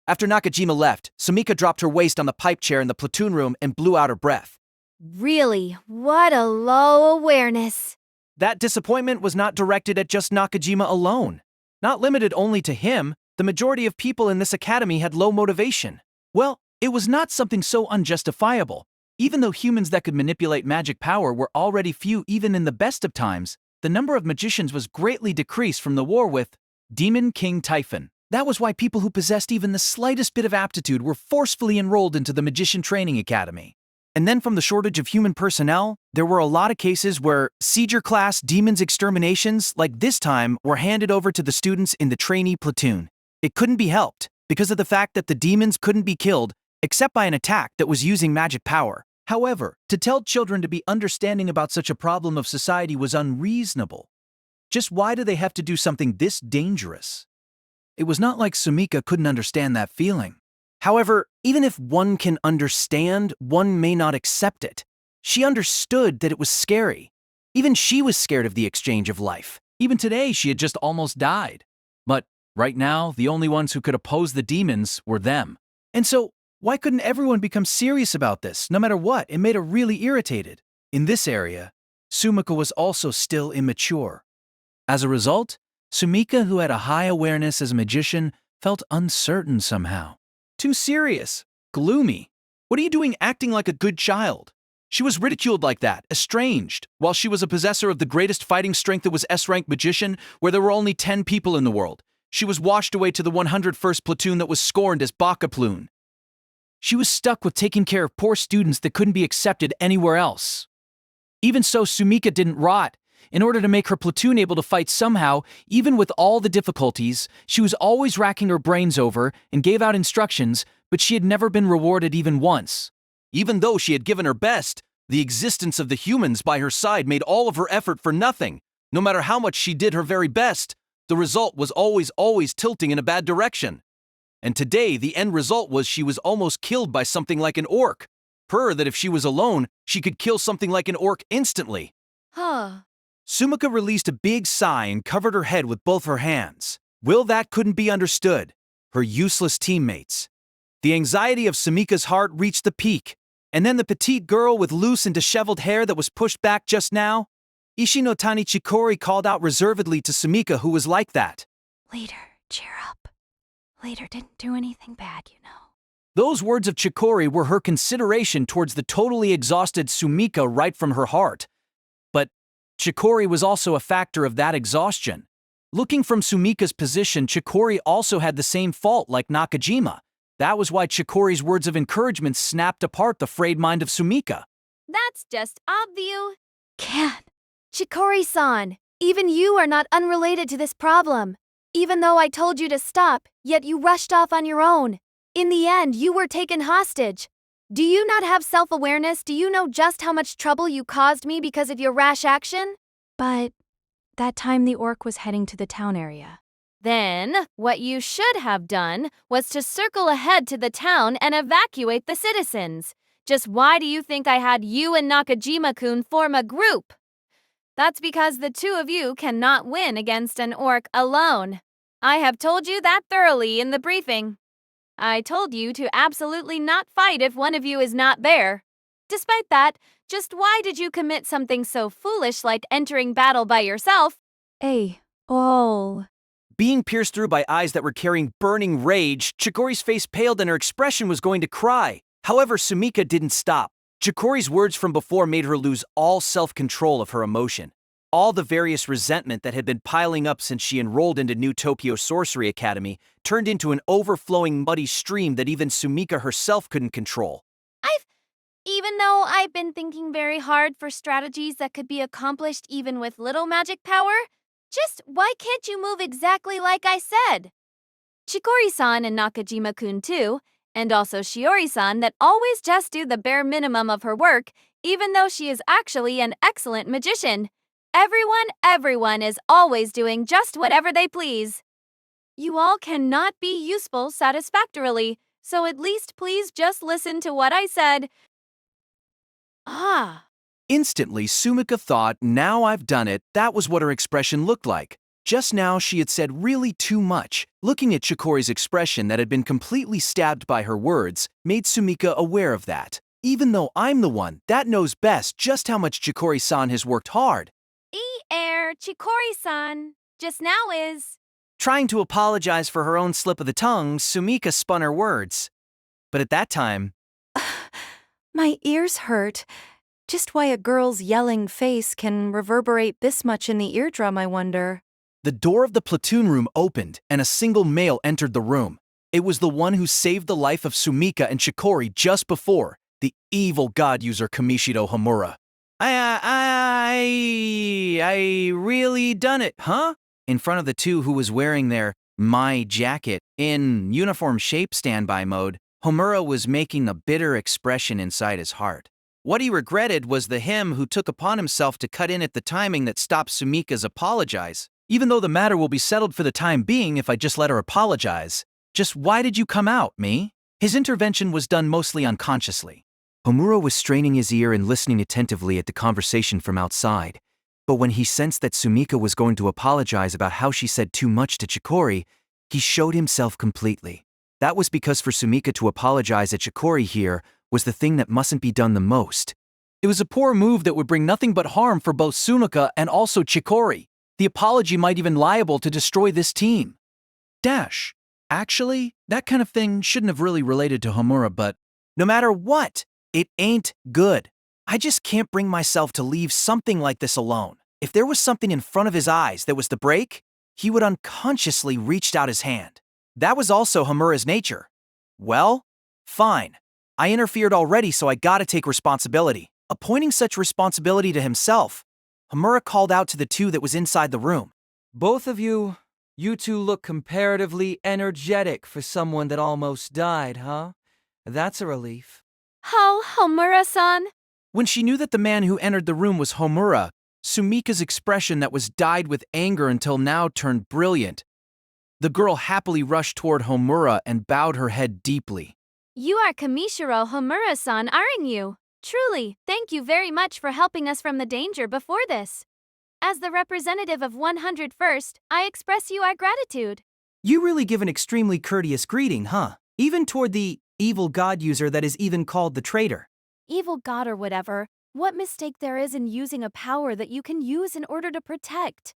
After Nakajima left, Sumika dropped her waist on the pipe chair in the platoon room and blew out her breath. Really, what a low awareness. That disappointment was not directed at just Nakajima alone. Not limited only to him, the majority of people in this academy had low motivation. Well, it was not something so unjustifiable. Even though humans that could manipulate magic power were already few even in the best of times, the number of magicians was greatly decreased from the war with Demon King Typhon. That was why people who possessed even the slightest bit of aptitude were forcefully enrolled into the Magician Training Academy. And then from the shortage of human personnel, there were a lot of cases where Seizure-class demons exterminations, like this time, were handed over to the students in the trainee platoon. It couldn't be helped, because of the fact that the demons couldn't be killed, except by an attack that was using magic power. However, to tell children to be understanding about such a problem of society was unreasonable. Just why do they have to do something this dangerous? It was not like Sumika couldn't understand that feeling. However, even if one can understand, one may not accept it. She understood that it was scary. Even she was scared of the exchange of life. Even today, she had just almost died. But right now, the only ones who could oppose the demons were them. And so, why couldn't everyone become serious about this, no matter what? It made her really irritated. In this area, Sumika was also still immature. As a result, Sumika, who had a high awareness as a magician, felt uncertain somehow. Too serious, gloomy. What are you doing acting like a good child? She was ridiculed like that, estranged, while she was a possessor of the greatest fighting strength that was S-rank magician, where there were only 10 people in the world. She was washed away to the 101st platoon that was scorned as Baka platoon. She was stuck with taking care of poor students that couldn't be accepted anywhere else. Even so, Sumika didn't rot. In order to make her platoon able to fight somehow, even with all the difficulties, she was always racking her brains over and gave out instructions, but she had never been rewarded even once. Even though she had given her best, the existence of the humans by her side made all of her effort for nothing. No matter how much she did her very best, the result was always tilting in a bad direction. And today, the end result was she was almost killed by something like an orc. Per that if she was alone, she could kill something like an orc instantly. Huh. Sumika released a big sigh and covered her head with both her hands. Will that couldn't be understood. Her useless teammates. The anxiety of Sumika's heart reached the peak. And then the petite girl with loose and disheveled hair that was pushed back just now? Ishi no Tani Chikori called out reservedly to Sumika, who was like that. Leader, cheer up. Leader didn't do anything bad, you know. Those words of Chikori were her consideration towards the totally exhausted Sumika right from her heart. But Chikori was also a factor of that exhaustion. Looking from Sumika's position, Chikori also had the same fault like Nakajima. That was why Chikori's words of encouragement snapped apart the frayed mind of Sumika. That's just obvious. Can't. Chikori-san, even you are not unrelated to this problem. Even though I told you to stop, yet you rushed off on your own. In the end, you were taken hostage. Do you not have self-awareness? Do you know just how much trouble you caused me because of your rash action? But that time the orc was heading to the town area. Then, what you should have done was to circle ahead to the town and evacuate the citizens. Just why do you think I had you and Nakajima-kun form a group? That's because the two of you cannot win against an orc alone. I have told you that thoroughly in the briefing. I told you to absolutely not fight if one of you is not there. Despite that, just why did you commit something so foolish like entering battle by yourself? Hey, Oh. Being pierced through by eyes that were carrying burning rage, Chikori's face paled and her expression was going to cry. However, Sumika didn't stop. Chikori's words from before made her lose all self-control of her emotion. All the various resentment that had been piling up since she enrolled into New Tokyo Sorcery Academy turned into an overflowing muddy stream that even Sumika herself couldn't control. Even though I've been thinking very hard for strategies that could be accomplished even with little magic power, just why can't you move exactly like I said? Chikori-san and Nakajima-kun too, and also Shiori-san that always just do the bare minimum of her work, even though she is actually an excellent magician. Everyone is always doing just whatever they please. You all cannot be useful satisfactorily, so at least please just listen to what I said. Instantly, Sumika thought, now I've done it. That was what her expression looked like. Just now, she had said really too much. Looking at Chikori's expression that had been completely stabbed by her words made Sumika aware of that. Even though I'm the one that knows best just how much Chikori-san has worked hard. Chikori-san, just now is... Trying to apologize for her own slip of the tongue, Sumika spun her words. But at that time... My ears hurt. Just why a girl's yelling face can reverberate this much in the eardrum, I wonder. The door of the platoon room opened, and a single male entered the room. It was the one who saved the life of Sumika and Chikori just before, the evil god user Kamishiro Homura. I really done it, huh? In front of the two who was wearing their my jacket in uniform shape standby mode, Homura was making a bitter expression inside his heart. What he regretted was the him who took upon himself to cut in at the timing that stopped Sumika's apologize. Even though the matter will be settled for the time being if I just let her apologize. Just why did you come out, me? His intervention was done mostly unconsciously. Homura was straining his ear and listening attentively at the conversation from outside. But when he sensed that Sumika was going to apologize about how she said too much to Chikori, he showed himself completely. That was because for Sumika to apologize at Chikori here was the thing that mustn't be done the most. It was a poor move that would bring nothing but harm for both Sumika and also Chikori. The apology might even liable to destroy this team. Actually, that kind of thing shouldn't have really related to Homura, but no matter what, it ain't good. I just can't bring myself to leave something like this alone. If there was something in front of his eyes that was the break, he would unconsciously reach out his hand. That was also Homura's nature. Well, fine. I interfered already, so I gotta take responsibility. Appointing such responsibility to himself, Homura called out to the two that was inside the room. Both of you two look comparatively energetic for someone that almost died, huh? That's a relief. How, Homura-san? When she knew that the man who entered the room was Homura, Sumika's expression that was dyed with anger until now turned brilliant. The girl happily rushed toward Homura and bowed her head deeply. You are Kamishiro Homura-san, aren't you? Truly, thank you very much for helping us from the danger before this. As the representative of 101st, I express you our gratitude. You really give an extremely courteous greeting, huh? Even toward the evil god user that is even called the traitor. Evil god or whatever, what mistake there is in using a power that you can use in order to protect?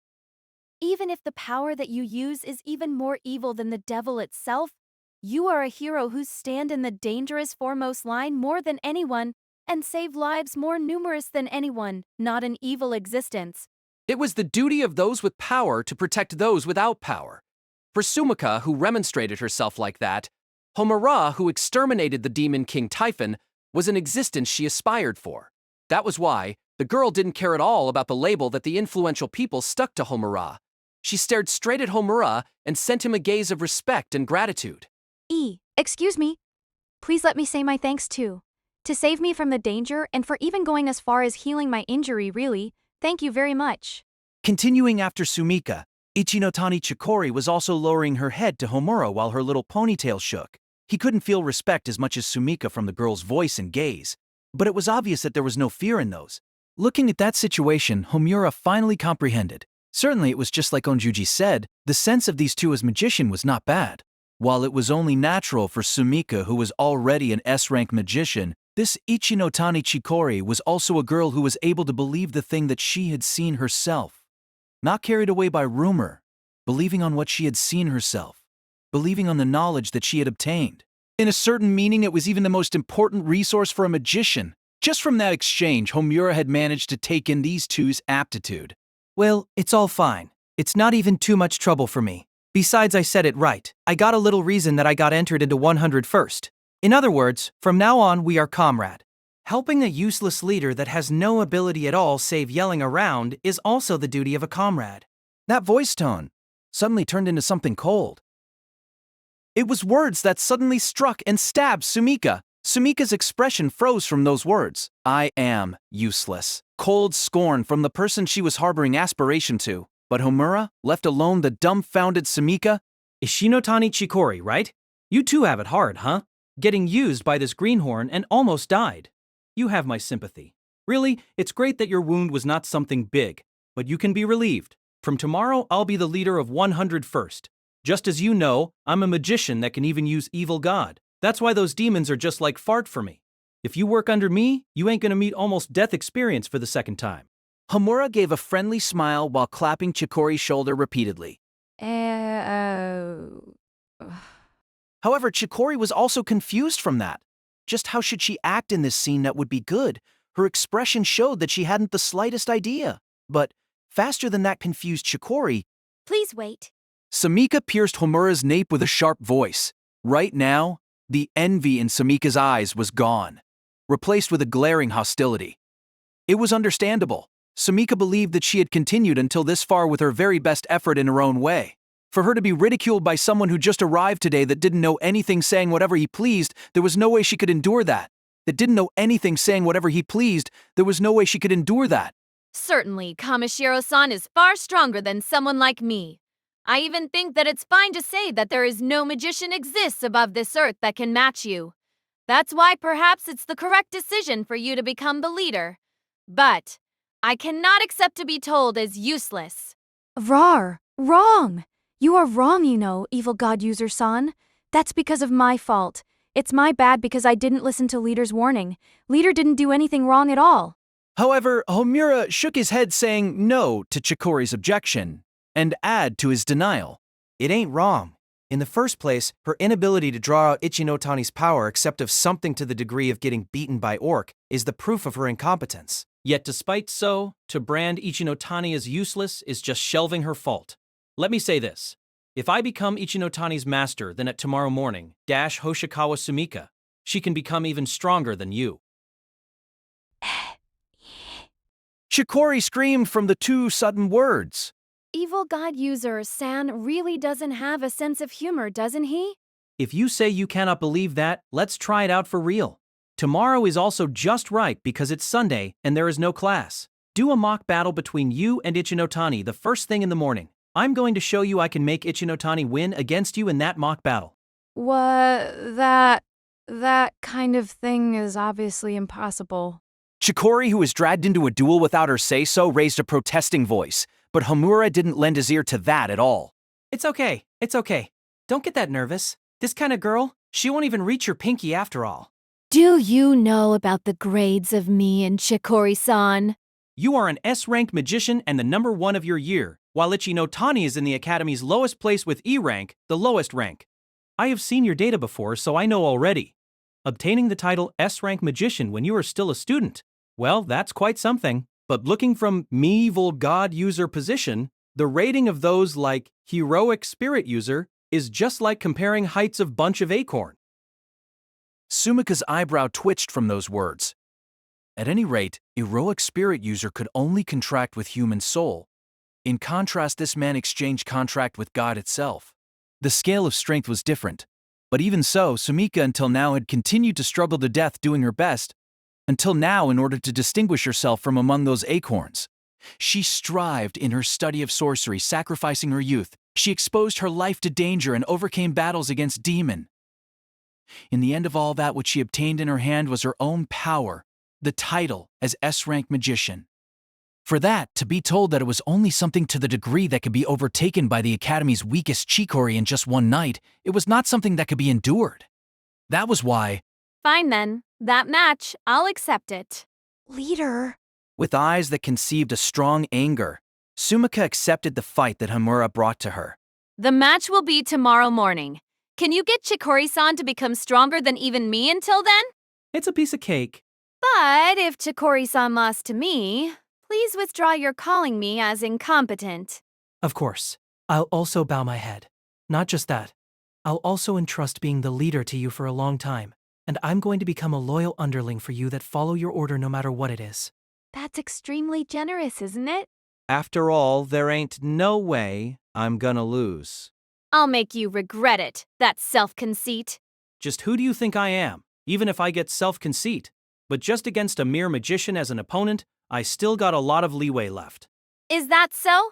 Even if the power that you use is even more evil than the devil itself, you are a hero who stand in the dangerous foremost line more than anyone and save lives more numerous than anyone, not an evil existence. It was the duty of those with power to protect those without power. For Sumika, who remonstrated herself like that, Homura, who exterminated the demon King Typhon, was an existence she aspired for. That was why the girl didn't care at all about the label that the influential people stuck to Homura. She stared straight at Homura and sent him a gaze of respect and gratitude. Excuse me. Please let me say my thanks too. To save me from the danger and for even going as far as healing my injury, really. Thank you very much. Continuing after Sumika, Ichinotani Chikori was also lowering her head to Homura while her little ponytail shook. He couldn't feel respect as much as Sumika from the girl's voice and gaze, but it was obvious that there was no fear in those. Looking at that situation, Homura finally comprehended. Certainly it was just like Onjuji said, the sense of these two as magician was not bad. While it was only natural for Sumika, who was already an S-rank magician, this Ichinotani Chikori was also a girl who was able to believe the thing that she had seen herself. not carried away by rumor, believing on what she had seen herself, believing on the knowledge that she had obtained. In a certain meaning, it was even the most important resource for a magician. Just from that exchange, Homura had managed to take in these two's aptitude. Well, it's all fine. It's not even too much trouble for me. Besides, I said it right. I got a little reason that I got entered into 101st. In other words, from now on, we are comrade. Helping a useless leader that has no ability at all save yelling around is also the duty of a comrade. That voice tone suddenly turned into something cold. It was words that suddenly struck and stabbed Sumika. Sumika's expression froze from those words. I am useless. Cold scorn from the person she was harboring aspiration to. But Homura, left alone the dumbfounded Sumika. Ishinotani Chikori, right? You too have it hard, huh? Getting used by this greenhorn and almost died. You have my sympathy. Really, it's great that your wound was not something big, but you can be relieved. From tomorrow, I'll be the leader of 101st. Just as you know, I'm a magician that can even use evil god. That's why those demons are just like fart for me. If you work under me, you ain't gonna meet almost death experience for the second time. Homura gave a friendly smile while clapping Chikori's shoulder repeatedly. However, Chikori was also confused from that. Just how should she act in this scene that would be good? Her expression showed that she hadn't the slightest idea. But faster than that confused Chikori, Please wait. Sumika pierced Homura's nape with a sharp voice. Right now, the envy in Sumika's eyes was gone, replaced with a glaring hostility. It was understandable. Sumika believed that she had continued until this far with her very best effort in her own way. For her to be ridiculed by someone who just arrived today that didn't know anything saying whatever he pleased, there was no way she could endure that. That didn't know anything saying whatever he pleased, there was no way she could endure that. Certainly, Kamishiro-san is far stronger than someone like me. I even think that it's fine to say that there is no magician exists above this earth that can match you. That's why perhaps it's the correct decision for you to become the leader. But I cannot accept to be told as useless. Rar, wrong! You are wrong, evil god user-san. That's because of my fault. It's my bad because I didn't listen to Leader's warning. Leader didn't do anything wrong at all. However, Homura shook his head saying no to Chikori's objection, and add to his denial. It ain't wrong. In the first place, her inability to draw out Ichinotani's power except of something to the degree of getting beaten by Orc is the proof of her incompetence. Yet despite so, to brand Ichinotani as useless is just shelving her fault. Let me say this. If I become Ichinotani's master, then at tomorrow morning, dash Hoshikawa Sumika, she can become even stronger than you. Chikori screamed from the two sudden words. Evil god user San really doesn't have a sense of humor, doesn't he? If you say you cannot believe that, let's try it out for real. Tomorrow is also just right because it's Sunday and there is no class. Do a mock battle between you and Ichinotani the first thing in the morning. I'm going to show you I can make Ichinotani win against you in that mock battle. What? That kind of thing is obviously impossible. Chikori, who was dragged into a duel without her say-so, raised a protesting voice, but Homura didn't lend his ear to that at all. It's okay. Don't get that nervous. This kind of girl, she won't even reach your pinky after all. Do you know about the grades of me and Chikori-san? You are an S-rank magician and the number 1 of your year, while Ichinotani is in the Academy's lowest place with E rank, the lowest rank. I have seen your data before, so I know already. Obtaining the title S-rank magician when you are still a student, well, that's quite something. But looking from medieval god user position, the rating of those like heroic spirit user is just like comparing heights of bunch of acorn. Sumika's eyebrow twitched from those words. At any rate, heroic spirit user could only contract with human soul. In contrast, this man exchanged contract with God itself. The scale of strength was different. But even so, Sumika until now had continued to struggle to death doing her best, until now in order to distinguish herself from among those acorns. She strived in her study of sorcery, sacrificing her youth. She exposed her life to danger and overcame battles against demon. In the end of all that, what she obtained in her hand was her own power, the title as S-rank magician. For that, to be told that it was only something to the degree that could be overtaken by the Academy's weakest Chikori in just one night, it was not something that could be endured. That was why... Fine then. That match, I'll accept it. Leader. With eyes that conceived a strong anger, Sumika accepted the fight that Homura brought to her. The match will be tomorrow morning. Can you get Chikori-san to become stronger than even me until then? It's a piece of cake. But if Chikori-san lost to me, please withdraw your calling me as incompetent. Of course. I'll also bow my head. Not just that. I'll also entrust being the leader to you for a long time, and I'm going to become a loyal underling for you that follow your order no matter what it is. That's extremely generous, isn't it? After all, there ain't no way I'm gonna lose. I'll make you regret it, that self-conceit. Just who do you think I am, even if I get self-conceit? But just against a mere magician as an opponent, I still got a lot of leeway left. Is that so?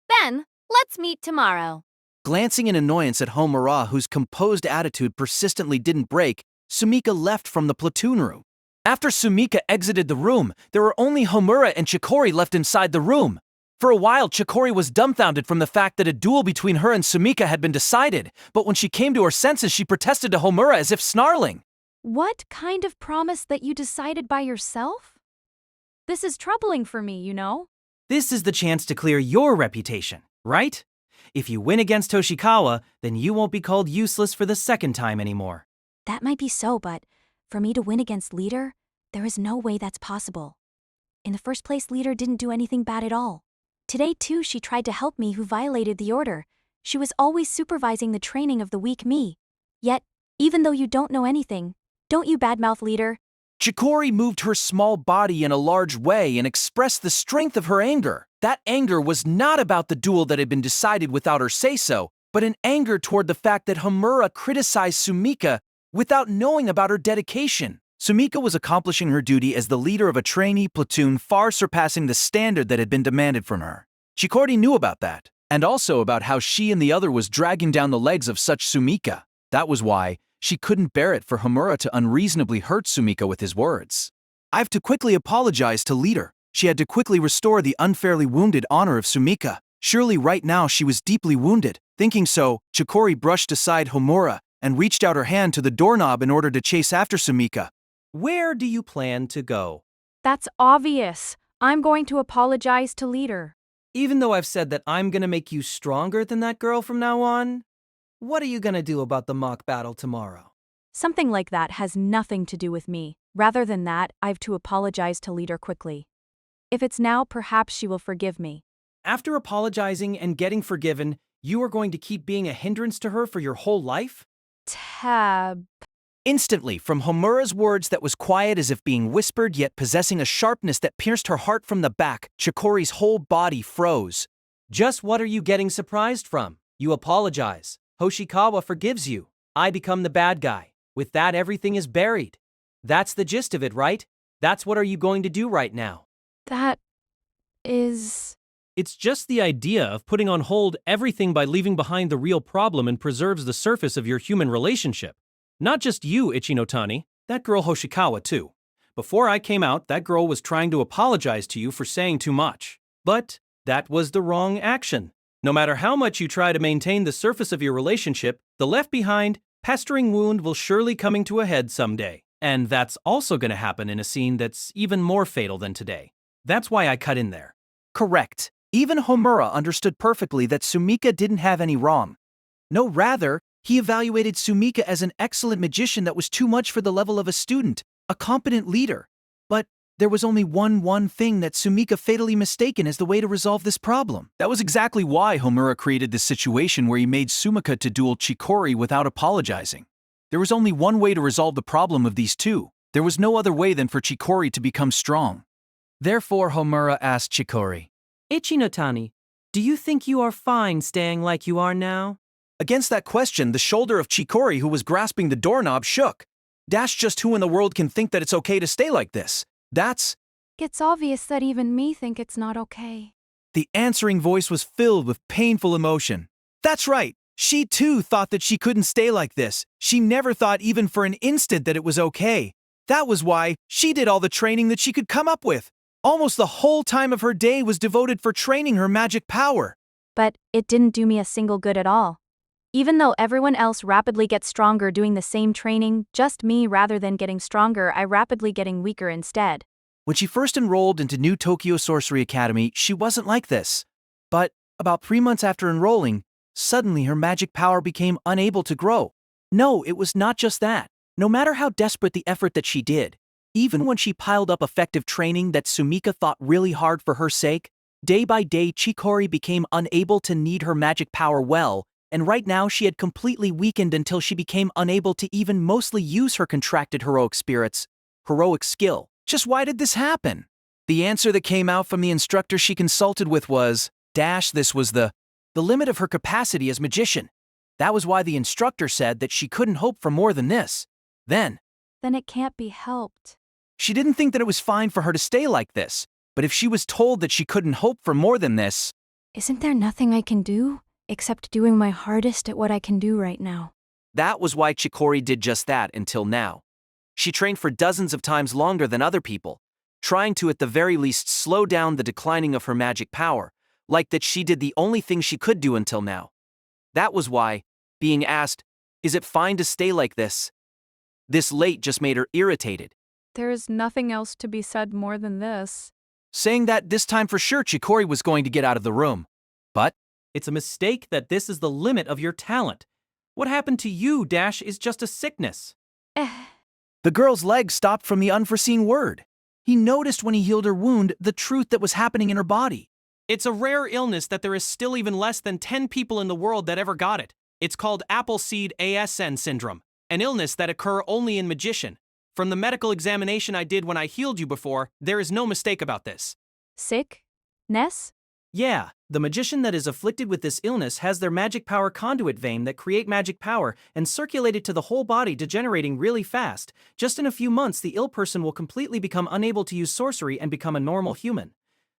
Then, let's meet tomorrow. Glancing in annoyance at Homura, whose composed attitude persistently didn't break, Sumika left from the platoon room. After Sumika exited the room, there were only Homura and Chikori left inside the room. For a while, Chikori was dumbfounded from the fact that a duel between her and Sumika had been decided, but when she came to her senses, she protested to Homura as if snarling. What kind of promise that you decided by yourself? This is troubling for me, you know? This is the chance to clear your reputation, right? If you win against Toshikawa, then you won't be called useless for the second time anymore. That might be so, but for me to win against Leader, there is no way that's possible. In the first place, Leader didn't do anything bad at all. Today, too, she tried to help me who violated the order. She was always supervising the training of the weak me. Yet, even though you don't know anything, don't you badmouth Leader? Chikori moved her small body in a large way and expressed the strength of her anger. That anger was not about the duel that had been decided without her say-so, but an anger toward the fact that Homura criticized Sumika without knowing about her dedication. Sumika was accomplishing her duty as the leader of a trainee platoon, far surpassing the standard that had been demanded from her. Chikori knew about that, and also about how she and the other was dragging down the legs of such Sumika. That was why she couldn't bear it for Homura to unreasonably hurt Sumika with his words. I have to quickly apologize to Leader. She had to quickly restore the unfairly wounded honor of Sumika. Surely right now she was deeply wounded. Thinking so, Chikori brushed aside Homura and reached out her hand to the doorknob in order to chase after Sumika. Where do you plan to go? That's obvious. I'm going to apologize to Leader. Even though I've said that I'm gonna make you stronger than that girl from now on, what are you gonna do about the mock battle tomorrow? Something like that has nothing to do with me. Rather than that, I've to apologize to Leader quickly. If it's now, perhaps she will forgive me. After apologizing and getting forgiven, you are going to keep being a hindrance to her for your whole life? Tab. Instantly, from Homura's words that was quiet as if being whispered yet possessing a sharpness that pierced her heart from the back, Chikori's whole body froze. Just what are you getting surprised from? You apologize. Hoshikawa forgives you. I become the bad guy. With that, everything is buried. That's the gist of it, right? That's what are you going to do right now? That is... It's just the idea of putting on hold everything by leaving behind the real problem and preserves the surface of your human relationship. Not just you, Ichinotani, that girl Hoshikawa too. Before I came out, that girl was trying to apologize to you for saying too much. But that was the wrong action. No matter how much you try to maintain the surface of your relationship, the left behind, pestering wound will surely coming to a head someday. And that's also going to happen in a scene that's even more fatal than today. That's why I cut in there. Correct. Even Homura understood perfectly that Sumika didn't have any wrong. No, rather, he evaluated Sumika as an excellent magician that was too much for the level of a student, a competent leader. But there was only one thing that Sumika fatally mistaken as the way to resolve this problem. That was exactly why Homura created this situation where he made Sumika to duel Chikori without apologizing. There was only one way to resolve the problem of these two. There was no other way than for Chikori to become strong. Therefore, Homura asked Chikori, Ichinotani, do you think you are fine staying like you are now? Against that question, the shoulder of Chikori, who was grasping the doorknob, shook. That's just who in the world can think that it's okay to stay like this? That's... It's obvious that even me think it's not okay. The answering voice was filled with painful emotion. That's right. She too thought that she couldn't stay like this. She never thought even for an instant that it was okay. That was why she did all the training that she could come up with. Almost the whole time of her day was devoted for training her magic power. But it didn't do me a single good at all. Even though everyone else rapidly gets stronger doing the same training, just me rather than getting stronger, I rapidly getting weaker instead. When she first enrolled into New Tokyo Sorcery Academy, she wasn't like this. But about 3 months after enrolling, suddenly her magic power became unable to grow. No, it was not just that. No matter how desperate the effort that she did, even when she piled up effective training that Sumika thought really hard for her sake, day by day Chikori became unable to knead her magic power well, and right now she had completely weakened until she became unable to even mostly use her contracted heroic skill. Just why did this happen? The answer that came out from the instructor she consulted with was, this was the limit of her capacity as magician. That was why the instructor said that she couldn't hope for more than this. Then it can't be helped. she didn't think that it was fine for her to stay like this, but if she was told that she couldn't hope for more than this, Isn't there nothing I can do, except doing my hardest at what I can do right now? that was why Chikori did just that until now. She trained for dozens of times longer than other people, trying to at the very least slow down the declining of her magic power, like that she did the only thing she could do until now. That was why, being asked, is it fine to stay like this late just made her irritated. There is nothing else to be said more than this. Saying that this time for sure Chikori was going to get out of the room. But It's a mistake that this is the limit of your talent. What happened to you, is just a sickness. the girl's leg stopped from the unforeseen word. He noticed when he healed her wound the truth that was happening in her body. It's a rare illness that there is still even less than 10 people in the world that ever got it. It's called Appleseed ASN syndrome, an illness that occur only in magician. From the medical examination I did when I healed you before, there is no mistake about this. Sick? Ness? Yeah, the magician that is afflicted with this illness has their magic power conduit vein that create magic power and circulate it to the whole body, degenerating really fast. Just in a few months, the ill person will completely become unable to use sorcery and become a normal human.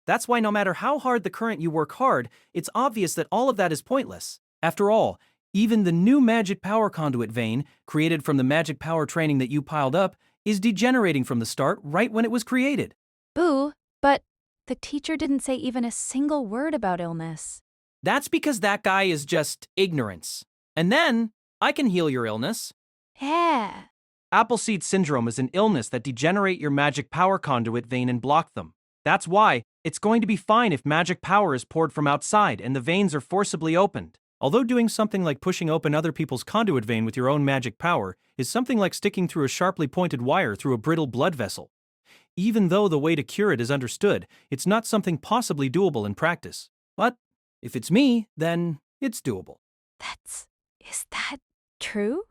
That's why no matter how hard the current you work hard, it's obvious that all of that is pointless. After all, even the new magic power conduit vein, created from the magic power training that you piled up, is degenerating from the start right when it was created. Boo, but the teacher didn't say even a single word about illness. That's because that guy is just ignorance. And then, I can heal your illness. Yeah. Appleseed syndrome is an illness that degenerate your magic power conduit vein and block them. That's why it's going to be fine if magic power is poured from outside and the veins are forcibly opened. Although doing something like pushing open other people's conduit vein with your own magic power is something like sticking through a sharply pointed wire through a brittle blood vessel. Even though the way to cure it is understood, it's not something possibly doable in practice. But if it's me, then it's doable. Is that true?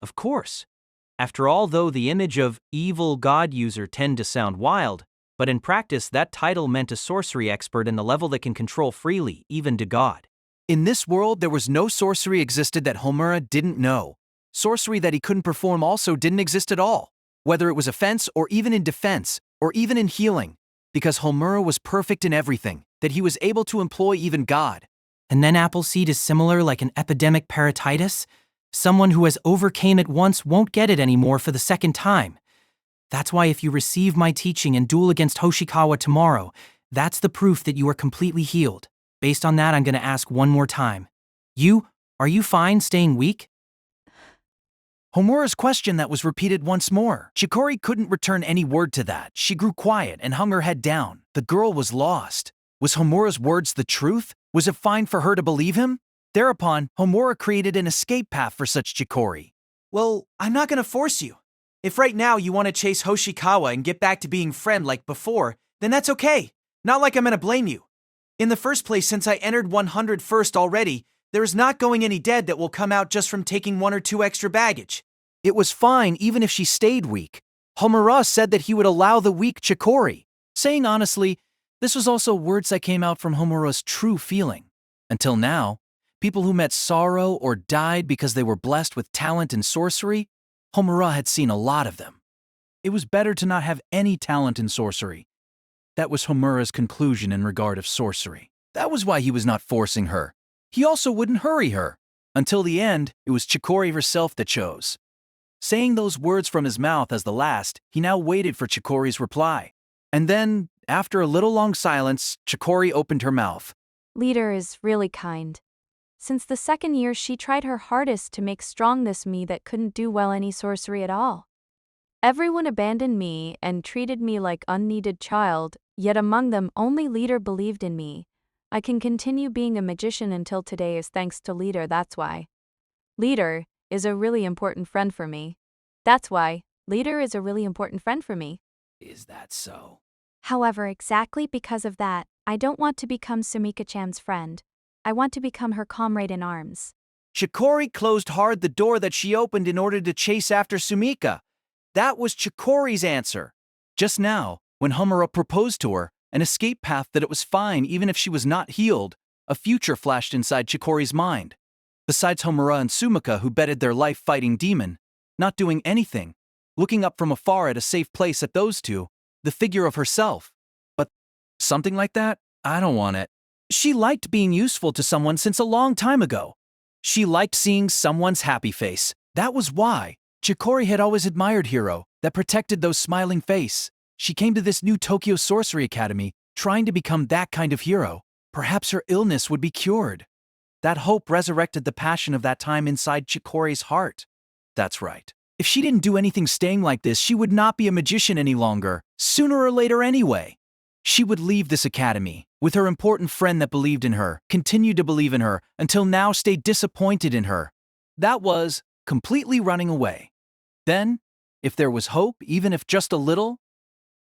Of course. After all, though the image of evil god user tend to sound wild, but in practice that title meant a sorcery expert in the level that can control freely, even to God. In this world, there was no sorcery existed that Homura didn't know. Sorcery that he couldn't perform also didn't exist at all, whether it was offense or even in defense, or even in healing, because Homura was perfect in everything, that he was able to employ even God. And then Appleseed is similar like an epidemic paratitis? Someone who has overcame it once won't get it anymore for the second time. That's why if you receive my teaching and duel against Hoshikawa tomorrow, that's the proof that you are completely healed. Based on that, I'm going to ask one more time. Are you fine staying weak? Homura's question that was repeated once more. Chikori couldn't return any word to that. She grew quiet and hung her head down. The girl was lost. Was Homura's words the truth? Was it fine for her to believe him? Thereupon, Homura created an escape path for such Chikori. Well, I'm not gonna force you. If right now you want to chase Hoshikawa and get back to being friend like before, then that's okay. Not like I'm gonna blame you. In the first place, since I entered 101st already, there is not going any dead that will come out just from taking 1 or 2 extra baggage. It was fine even if she stayed weak. Homura said that he would allow the weak Chikori. Saying honestly, this was also words that came out from Homura's true feeling. Until now, people who met sorrow or died because they were blessed with talent in sorcery, Homura had seen a lot of them. It was better to not have any talent in sorcery. That was Homura's conclusion in regard of sorcery. That was why he was not forcing her. He also wouldn't hurry her. Until the end, it was Chikori herself that chose. Saying those words from his mouth as the last, he now waited for Chikori's reply. And then, after a little long silence, Chikori opened her mouth. Leader is really kind. Since the second year, she tried her hardest to make strong this me that couldn't do well any sorcery at all. Everyone abandoned me and treated me like unneeded child, yet among them only Leader believed in me. I can continue being a magician until today is thanks to Leader, that's why. Leader is a really important friend for me. That's why Leader is a really important friend for me. Is that so? However, exactly because of that, I don't want to become Sumika-chan's friend. I want to become her comrade in arms. Chikori closed hard the door that she opened in order to chase after Sumika. That was Chikori's answer. Just now, when Homura proposed to her, an escape path that it was fine even if she was not healed, a future flashed inside Chikori's mind. Besides Homura and Sumika, who betted their life fighting demon, not doing anything, looking up from afar at a safe place at those two, the figure of herself. But something like that? I don't want it. She liked being useful to someone since a long time ago. She liked seeing someone's happy face. That was why Chikori had always admired Hero, that protected those smiling face. She came to this new Tokyo Sorcery Academy trying to become that kind of hero. Perhaps her illness would be cured. That hope resurrected the passion of that time inside Chikori's heart. That's right. If she didn't do anything staying like this, she would not be a magician any longer, sooner or later anyway. She would leave this academy, with her important friend that believed in her, continued to believe in her, until now stayed disappointed in her. That was completely running away. Then, if there was hope, even if just a little,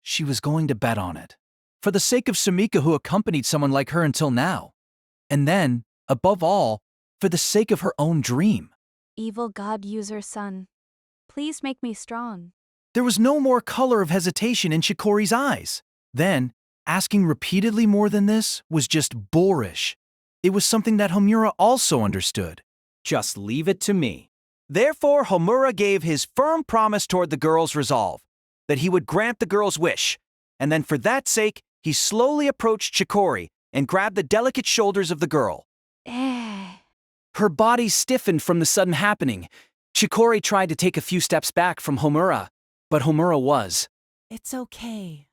she was going to bet on it. For the sake of Sumika, who accompanied someone like her until now. And then, above all, for the sake of her own dream. Evil God user son, please make me strong. There was no more color of hesitation in Chikori's eyes. Then, asking repeatedly more than this was just boorish. It was something that Homura also understood. Just leave it to me. Therefore, Homura gave his firm promise toward the girl's resolve, that he would grant the girl's wish, and then for that sake, he slowly approached Chikori and grabbed the delicate shoulders of the girl. Her body stiffened from the sudden happening. Chikori tried to take a few steps back from Homura, but Homura was. It's okay.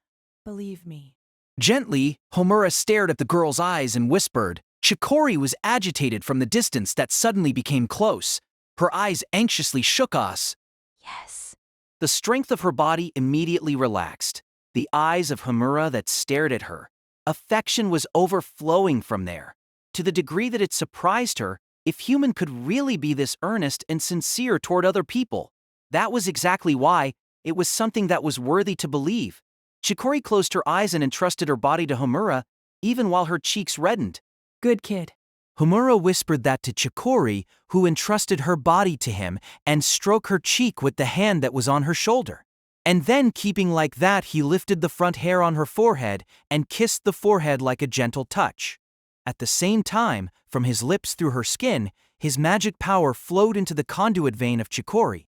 Believe me. Gently, Homura stared at the girl's eyes and whispered. Chikori was agitated from the distance that suddenly became close. Her eyes anxiously shook us. Yes. The strength of her body immediately relaxed. The eyes of Homura that stared at her. Affection was overflowing from there, to the degree that it surprised her if human could really be this earnest and sincere toward other people. That was exactly why it was something that was worthy to believe. Chikori closed her eyes and entrusted her body to Homura, even while her cheeks reddened. Good kid. Homura whispered that to Chikori, who entrusted her body to him and stroked her cheek with the hand that was on her shoulder. And then, keeping like that, he lifted the front hair on her forehead and kissed the forehead like a gentle touch. At the same time, from his lips through her skin, his magic power flowed into the conduit vein of Chikori.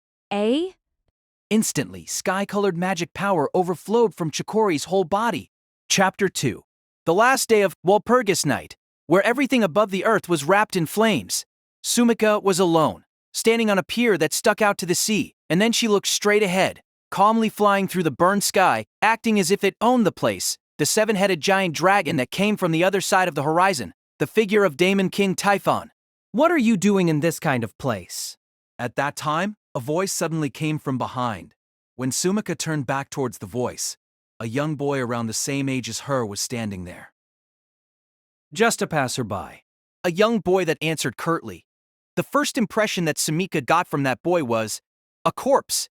Instantly, sky-colored magic power overflowed from Chikori's whole body. Chapter 2. The last day of Walpurgis Night, where everything above the earth was wrapped in flames. Sumika was alone, standing on a pier that stuck out to the sea, and then she looked straight ahead, calmly flying through the burned sky, acting as if it owned the place, the seven-headed giant dragon that came from the other side of the horizon, the figure of Daemon King Typhon. What are you doing in this kind of place? At that time, a voice suddenly came from behind. When Sumika turned back towards the voice, a young boy around the same age as her was standing there. Just a passerby. A young boy that answered curtly. The first impression that Sumika got from that boy was a corpse.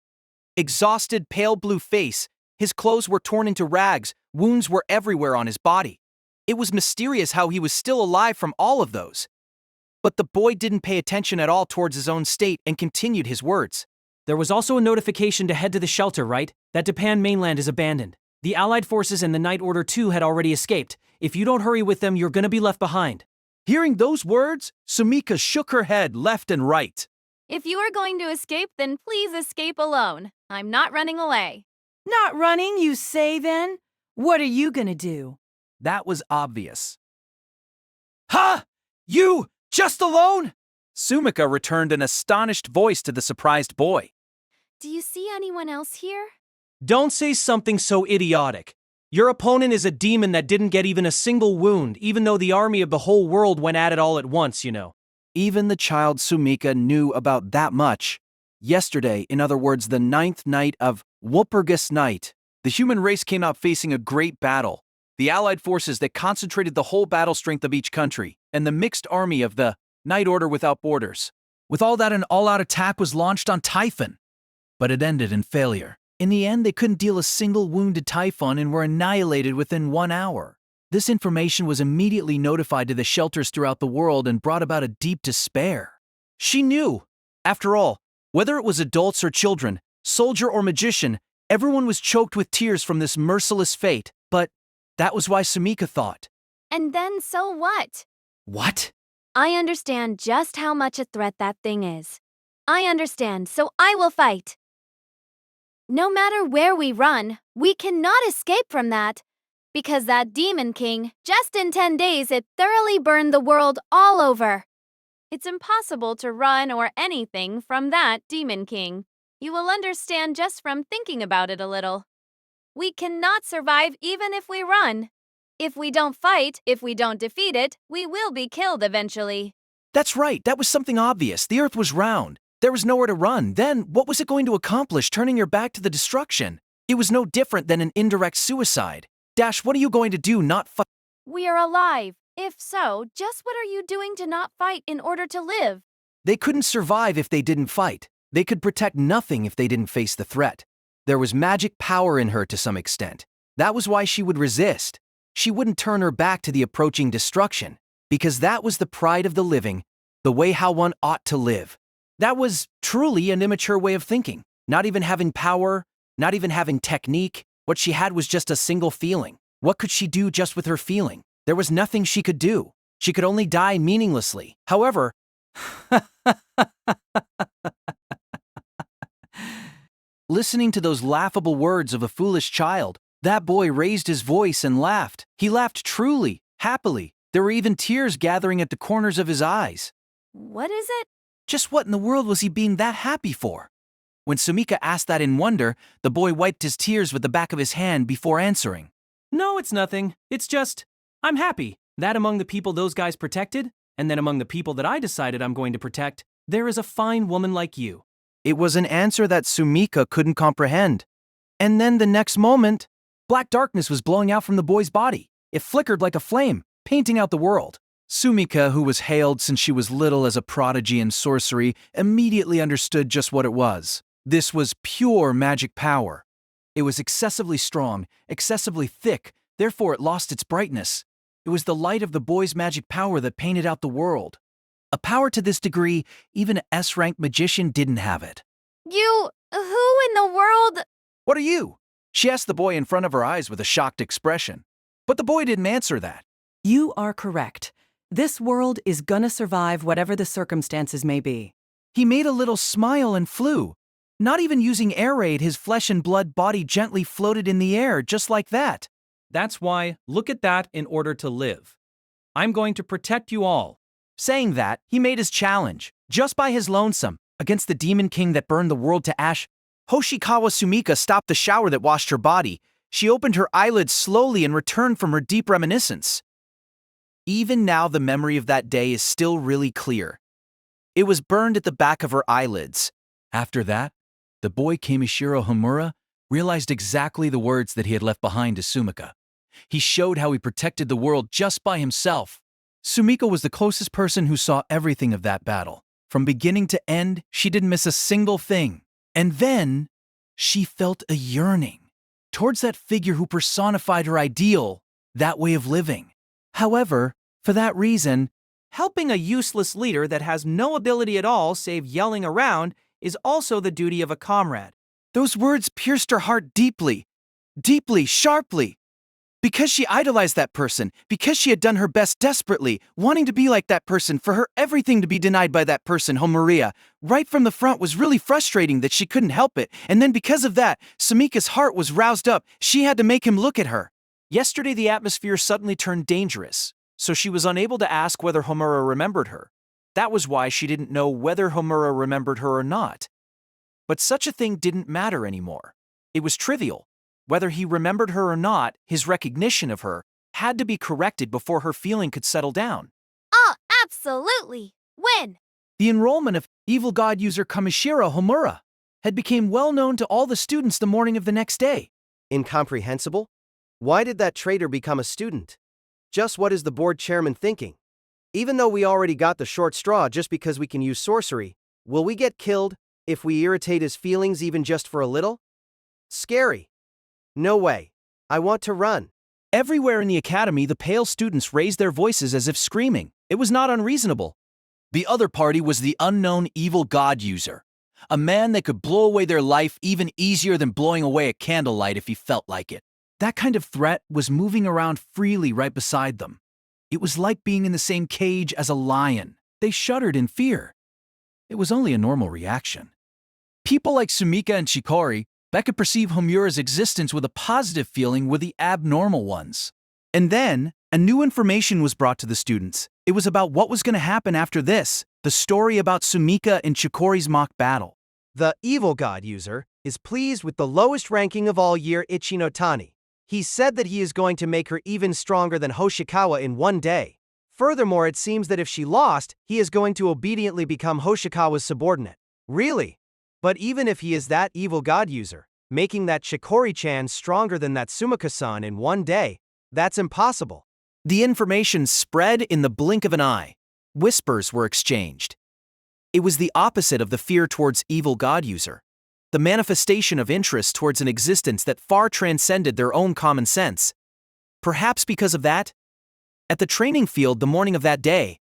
Exhausted, pale blue face, his clothes were torn into rags, wounds were everywhere on his body. It was mysterious how he was still alive from all of those. But the boy didn't pay attention at all towards his own state and continued his words. There was also a notification to head to the shelter, right? That Japan mainland is abandoned. The Allied forces and the Night Order 2 had already escaped. If you don't hurry with them, you're gonna be left behind. Hearing those words, Sumika shook her head left and right. If you are going to escape, then please escape alone. I'm not running away. Not running, you say then? What are you gonna do? That was obvious. Ha! You! Just alone? Sumika returned an astonished voice to the surprised boy. Do you see anyone else here? Don't say something so idiotic. Your opponent is a demon that didn't get even a single wound, even though the army of the whole world went at it all at once, you know. Even the child Sumika knew about that much. Yesterday, in other words, the 9th night of Walpurgis Night, the human race came out facing a great battle. the Allied forces that concentrated the whole battle strength of each country, and the mixed army of the Night Order Without Borders. With all that, an all-out attack was launched on Typhon, but it ended in failure. In the end, they couldn't deal a single wound to Typhon and were annihilated within 1 hour. This information was immediately notified to the shelters throughout the world and brought about a deep despair. She knew. After all, whether it was adults or children, soldier or magician, everyone was choked with tears from this merciless fate. But that was why Sumika thought. And then so what? What? I understand just how much a threat that thing is. I understand, so I will fight. No matter where we run, we cannot escape from that. Because that Demon King, just in 10 days, it thoroughly burned the world all over. It's impossible to run or anything from that Demon King. You will understand just from thinking about it a little. We cannot survive even if we run. If we don't fight, if we don't defeat it, we will be killed eventually. That's right, that was something obvious. The Earth was round. There was nowhere to run. Then, what was it going to accomplish, turning your back to the destruction? It was no different than an indirect suicide. Dash, what are you going to do, not fight? We are alive. If so, just what are you doing to not fight in order to live? They couldn't survive if they didn't fight. They could protect nothing if they didn't face the threat. There was magic power in her to some extent. That was why she would resist. She wouldn't turn her back to the approaching destruction, because that was the pride of the living, the way how one ought to live. That was truly an immature way of thinking. Not even having power, not even having technique. What she had was just a single feeling. What could she do just with her feeling? There was nothing she could do. She could only die meaninglessly. However, listening to those laughable words of a foolish child, that boy raised his voice and laughed. He laughed truly, happily. There were even tears gathering at the corners of his eyes. What is it? Just what in the world was he being that happy for? When Sumika asked that in wonder, the boy wiped his tears with the back of his hand before answering. No, it's nothing. It's just, I'm happy that among the people those guys protected, and then among the people that I decided I'm going to protect, there is a fine woman like you. It was an answer that Sumika couldn't comprehend. And then the next moment, black darkness was blowing out from the boy's body. It flickered like a flame, painting out the world. Sumika, who was hailed since she was little as a prodigy in sorcery, immediately understood just what it was. This was pure magic power. It was excessively strong, excessively thick, therefore it lost its brightness. It was the light of the boy's magic power that painted out the world. A power to this degree, even an S-rank magician didn't have it. You, who in the world? What are you? She asked the boy in front of her eyes with a shocked expression. But the boy didn't answer that. You are correct. This world is gonna survive whatever the circumstances may be. He made a little smile and flew. Not even using air aid, his flesh and blood body gently floated in the air, just like that. That's why, look at that in order to live. I'm going to protect you all. Saying that, he made his challenge, just by his lonesome, against the Demon King that burned the world to ash. Hoshikawa Sumika stopped the shower that washed her body. She opened her eyelids slowly and returned from her deep reminiscence. Even now, the memory of that day is still really clear. It was burned at the back of her eyelids. After that, the boy Kamishiro Homura realized exactly the words that he had left behind to Sumika. He showed how he protected the world just by himself. Sumika was the closest person who saw everything of that battle. From beginning to end, she didn't miss a single thing. And then, she felt a yearning towards that figure who personified her ideal, that way of living. However, for that reason, helping a useless leader that has no ability at all save yelling around is also the duty of a comrade. Those words pierced her heart deeply, sharply. Because she idolized that person, because she had done her best desperately, wanting to be like that person, for her everything to be denied by that person, Homoria, right from the front was really frustrating that she couldn't help it, and then because of that, Sumika's heart was roused up. She had to make him look at her. Yesterday the atmosphere suddenly turned dangerous, so she was unable to ask whether Homura remembered her. That was why she didn't know whether Homura remembered her or not. But such a thing didn't matter anymore. It was trivial. Whether he remembered her or not, his recognition of her had to be corrected before her feeling could settle down. Oh, absolutely. When? The enrollment of evil god user Kamishiro Homura had become well known to all the students the morning of the next day. Incomprehensible? Why did that traitor become a student? Just what is the board chairman thinking? Even though we already got the short straw just because we can use sorcery, will we get killed if we irritate his feelings even just for a little? Scary. No way. I want to run. Everywhere in the academy, the pale students raised their voices as if screaming. It was not unreasonable. The other party was the unknown evil god user, a man that could blow away their life even easier than blowing away a candlelight if he felt like it. That kind of threat was moving around freely right beside them. It was like being in the same cage as a lion. They shuddered in fear. It was only a normal reaction. People like Sumika and Chikori that could perceive Homura's existence with a positive feeling were the abnormal ones. And then, a new information was brought to the students. It was about what was going to happen after this, the story about Sumika and Chikori's mock battle. The evil god user is pleased with the lowest ranking of all year Ichinotani. He said that he is going to make her even stronger than Hoshikawa in one day. Furthermore, it seems that if she lost, he is going to obediently become Hoshikawa's subordinate. Really? But even if he is that evil god user, making that Chikori-chan stronger than that Sumika-san in one day, that's impossible. The information spread in the blink of an eye. Whispers were exchanged. It was the opposite of the fear towards evil god user, the manifestation of interest towards an existence that far transcended their own common sense. Perhaps because of that, at the training field the morning of that day,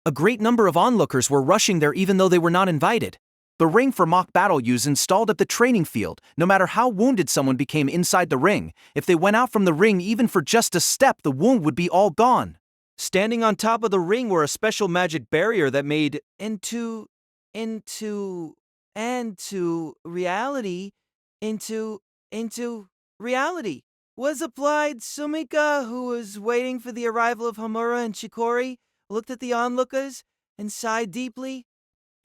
a great number of onlookers were rushing there even though they were not invited. The ring for mock battle was installed at the training field. No matter how wounded someone became inside the ring, if they went out from the ring even for just a step, the wound would be all gone. Standing on top of the ring were a special magic barrier that made into reality was applied. Sumika, who was waiting for the arrival of Homura and Chikori, looked at the onlookers and sighed deeply.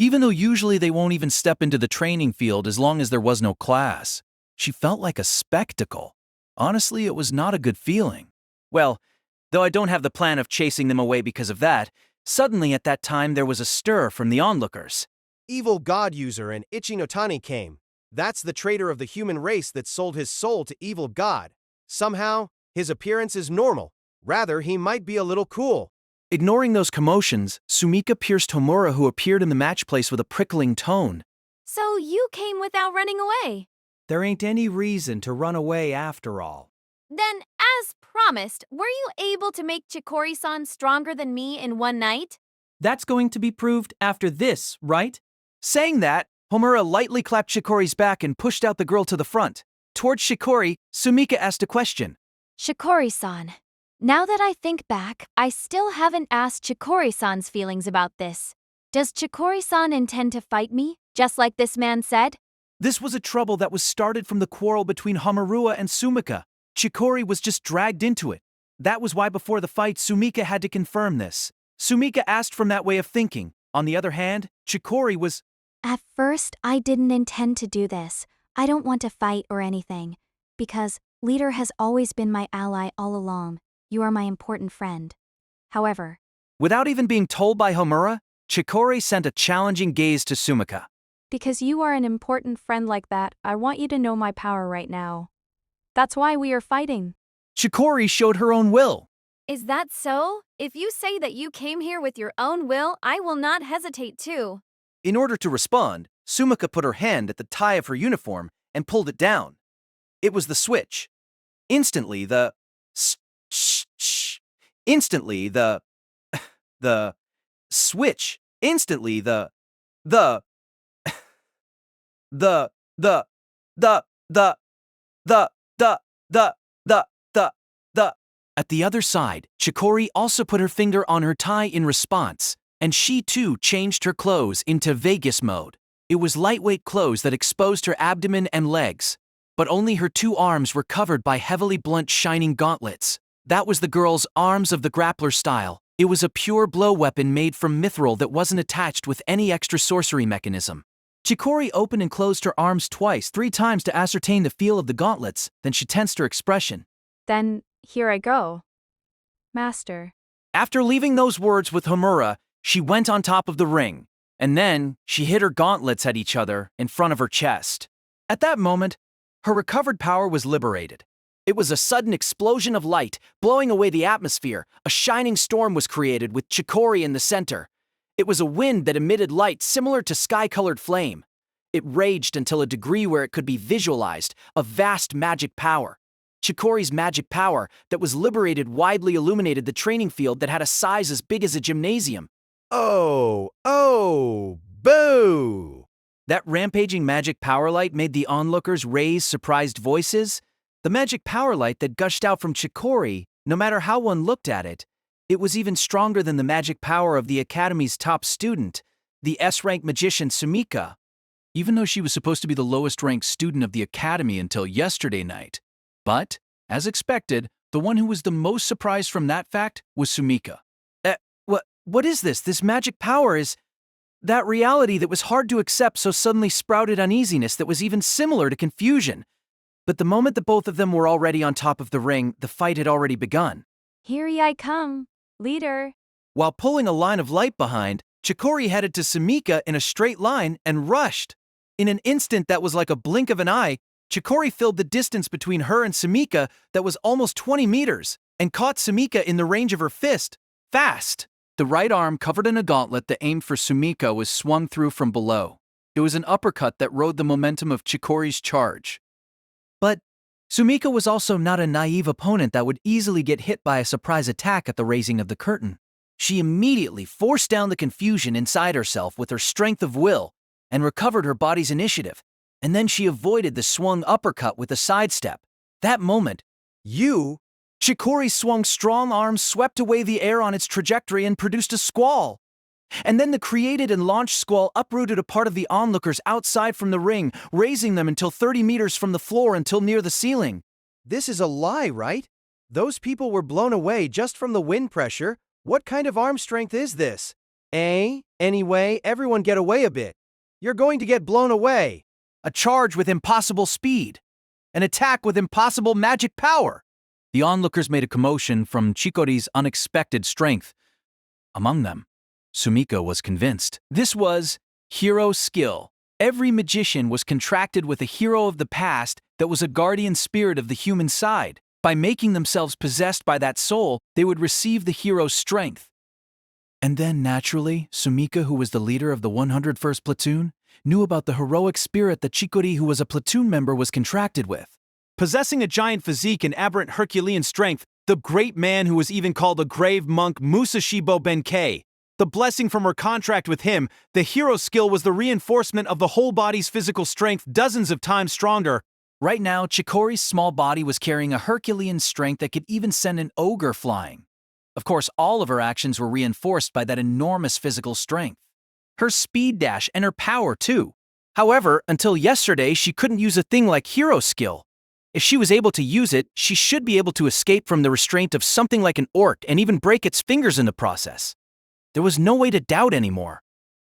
Even though usually they won't even step into the training field as long as there was no class, she felt like a spectacle. Honestly, it was not a good feeling. Well, though I don't have the plan of chasing them away because of that, suddenly at that time there was a stir from the onlookers. Evil god user and Ichinotani came. That's the traitor of the human race that sold his soul to evil god. Somehow, his appearance is normal. Rather, he might be a little cool. Ignoring those commotions, Sumika pierced Homura, who appeared in the match place with a prickling tone. So you came without running away? There ain't any reason to run away after all. Then, as promised, were you able to make Chikori-san stronger than me in one night? That's going to be proved after this, right? Saying that, Homura lightly clapped Chikori's back and pushed out the girl to the front. Towards Chikori, Sumika asked a question. Chikori-san, now that I think back, I still haven't asked Chikori-san's feelings about this. Does Chikori-san intend to fight me, just like this man said? This was a trouble that was started from the quarrel between Homura and Sumika. Chikori was just dragged into it. That was why before the fight, Sumika had to confirm this. Sumika asked from that way of thinking. On the other hand, Chikori was... At first, I didn't intend to do this. I don't want to fight or anything, because Leader has always been my ally all along. You are my important friend. However... Without even being told by Homura, Chikori sent a challenging gaze to Sumika. Because you are an important friend like that, I want you to know my power right now. That's why we are fighting. Chikori showed her own will. Is that so? If you say that you came here with your own will, I will not hesitate to. In order to respond, Sumika put her hand at the tie of her uniform and pulled it down. It was the switch. Instantly, the switch. Instantly, the At the other side, Chikori also put her finger on her tie in response, and she too changed her clothes into Vegas mode. It was lightweight clothes that exposed her abdomen and legs, but only her two arms were covered by heavily blunt shining gauntlets. That was the girl's arms of the grappler style. It was a pure blow weapon made from mithril that wasn't attached with any extra sorcery mechanism. Chikori opened and closed her arms twice, 3 times to ascertain the feel of the gauntlets, then she tensed her expression. Then, here I go. Master. After leaving those words with Homura, she went on top of the ring, and then she hit her gauntlets at each other in front of her chest. At that moment, her recovered power was liberated. It was a sudden explosion of light, blowing away the atmosphere. A shining storm was created with Chikori in the center. It was a wind that emitted light similar to sky-colored flame. It raged until a degree where it could be visualized, a vast magic power. Chikori's magic power that was liberated widely illuminated the training field that had a size as big as a gymnasium. Oh, boo! That rampaging magic power light made the onlookers raise surprised voices. The magic power light that gushed out from Chikori, no matter how one looked at it, it was even stronger than the magic power of the Academy's top student, the S-rank magician Sumika. Even though she was supposed to be the lowest-ranked student of the Academy until yesterday night. But, as expected, the one who was the most surprised from that fact was Sumika. What is this? This magic power is... That reality that was hard to accept so suddenly sprouted uneasiness that was even similar to confusion. But the moment that both of them were already on top of the ring, the fight had already begun. Here I come, leader. While pulling a line of light behind, Chikori headed to Sumika in a straight line and rushed. In an instant that was like a blink of an eye, Chikori filled the distance between her and Sumika that was almost 20 meters, and caught Sumika in the range of her fist, fast. The right arm covered in a gauntlet that aimed for Sumika was swung through from below. It was an uppercut that rode the momentum of Chikori's charge. But Sumika was also not a naive opponent that would easily get hit by a surprise attack at the raising of the curtain. She immediately forced down the confusion inside herself with her strength of will and recovered her body's initiative, and then she avoided the swung uppercut with a sidestep. That moment, Chikori's swung strong arms swept away the air on its trajectory and produced a squall. And then the created and launched squall uprooted a part of the onlookers outside from the ring, raising them until 30 meters from the floor until near the ceiling. This is a lie, right? Those people were blown away just from the wind pressure. What kind of arm strength is this? Anyway, everyone get away a bit. You're going to get blown away. A charge with impossible speed. An attack with impossible magic power. The onlookers made a commotion from Chikori's unexpected strength. Among them, Sumika was convinced. This was hero skill. Every magician was contracted with a hero of the past that was a guardian spirit of the human side. By making themselves possessed by that soul, they would receive the hero's strength. And then, naturally, Sumika, who was the leader of the 101st Platoon, knew about the heroic spirit that Chikori, who was a platoon member, was contracted with. Possessing a giant physique and aberrant Herculean strength, the great man who was even called a grave monk Musashibo Benkei. The blessing from her contract with him, the hero skill was the reinforcement of the whole body's physical strength dozens of times stronger. Right now, Chikori's small body was carrying a Herculean strength that could even send an ogre flying. Of course, all of her actions were reinforced by that enormous physical strength. Her speed dash and her power, too. However, until yesterday, she couldn't use a thing like hero skill. If she was able to use it, she should be able to escape from the restraint of something like an orc and even break its fingers in the process. There was no way to doubt anymore.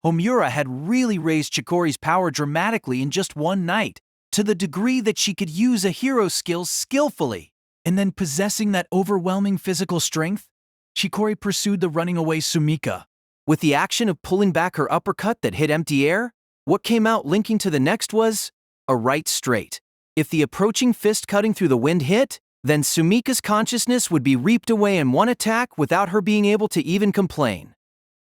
Homura had really raised Chikori's power dramatically in just one night, to the degree that she could use a hero skill skillfully. And then possessing that overwhelming physical strength, Chikori pursued the running away Sumika. With the action of pulling back her uppercut that hit empty air, what came out linking to the next was a right straight. If the approaching fist cutting through the wind hit, then Sumika's consciousness would be reaped away in one attack without her being able to even complain.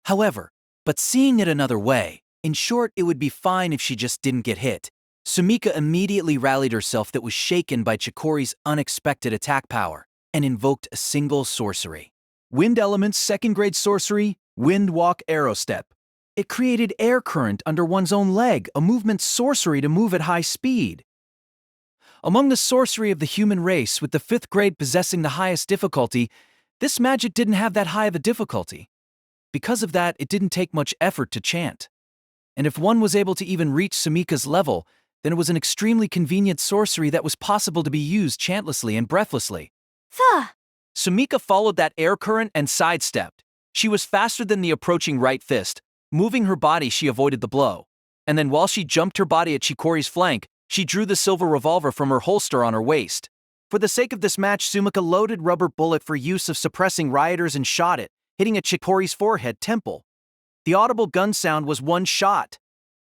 However, but seeing it another way, in short, it would be fine if she just didn't get hit. Sumika immediately rallied herself that was shaken by Chikori's unexpected attack power and invoked a single sorcery. Wind Element's second-grade sorcery, Wind Walk Arrow Step. It created air current under one's own leg, a movement sorcery to move at high speed. Among the sorcery of the human race, with the 5th grade possessing the highest difficulty, this magic didn't have that high of a difficulty. Because of that, it didn't take much effort to chant. And if one was able to even reach Sumika's level, then it was an extremely convenient sorcery that was possible to be used chantlessly and breathlessly. Sumika followed that air current and sidestepped. She was faster than the approaching right fist. Moving her body, she avoided the blow. And then while she jumped her body at Chikori's flank, she drew the silver revolver from her holster on her waist. For the sake of this match, Sumika loaded rubber bullet for use of suppressing rioters and shot it, hitting at Chikori's forehead temple. The audible gun sound was one shot.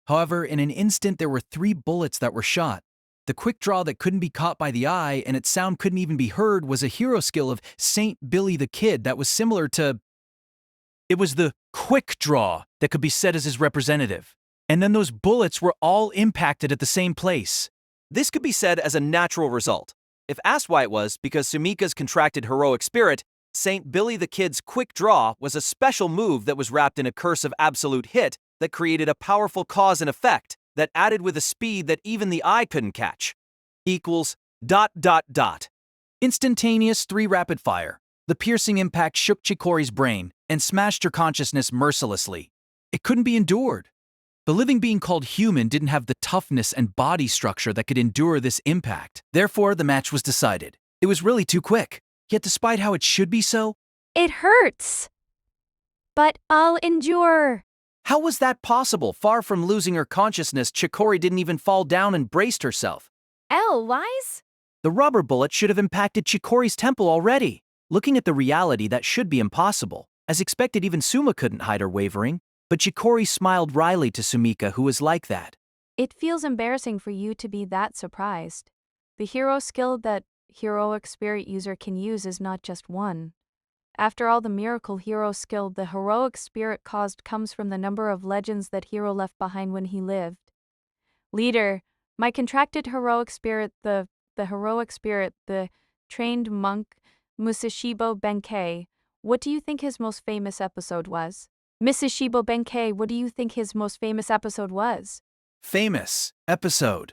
However, in an instant there were 3 bullets that were shot. The quick draw that couldn't be caught by the eye and its sound couldn't even be heard was a hero skill of Saint Billy the Kid that was similar to... It was the quick draw that could be said as his representative. And then those bullets were all impacted at the same place. This could be said as a natural result. If asked why it was because Sumika's contracted heroic spirit, Saint Billy the Kid's quick draw was a special move that was wrapped in a curse of absolute hit that created a powerful cause and effect that added with a speed that even the eye couldn't catch. Equals ... Instantaneous 3 rapid fire. The piercing impact shook Chikori's brain and smashed her consciousness mercilessly. It couldn't be endured. The living being called human didn't have the toughness and body structure that could endure this impact. Therefore, the match was decided. It was really too quick. Yet despite how it should be so, It hurts. But I'll endure. how was that possible? Far from losing her consciousness, Chikori didn't even fall down and braced herself. Wise? The rubber bullet should have impacted Chikori's temple already. Looking at the reality, that should be impossible. As expected, even Suma couldn't hide her wavering. But Chikori smiled wryly to Sumika, who was like that. It feels embarrassing for you to be that surprised. The hero skill that heroic spirit user can use is not just one. After all, the miracle hero skill the heroic spirit caused comes from the number of legends that hero left behind when he lived. Leader, my contracted heroic spirit, the heroic spirit, the trained monk, Musashibo Benkei, what do you think his most famous episode was? Mrs. Shibo Benkei, what do you think his most famous episode was? Famous episode.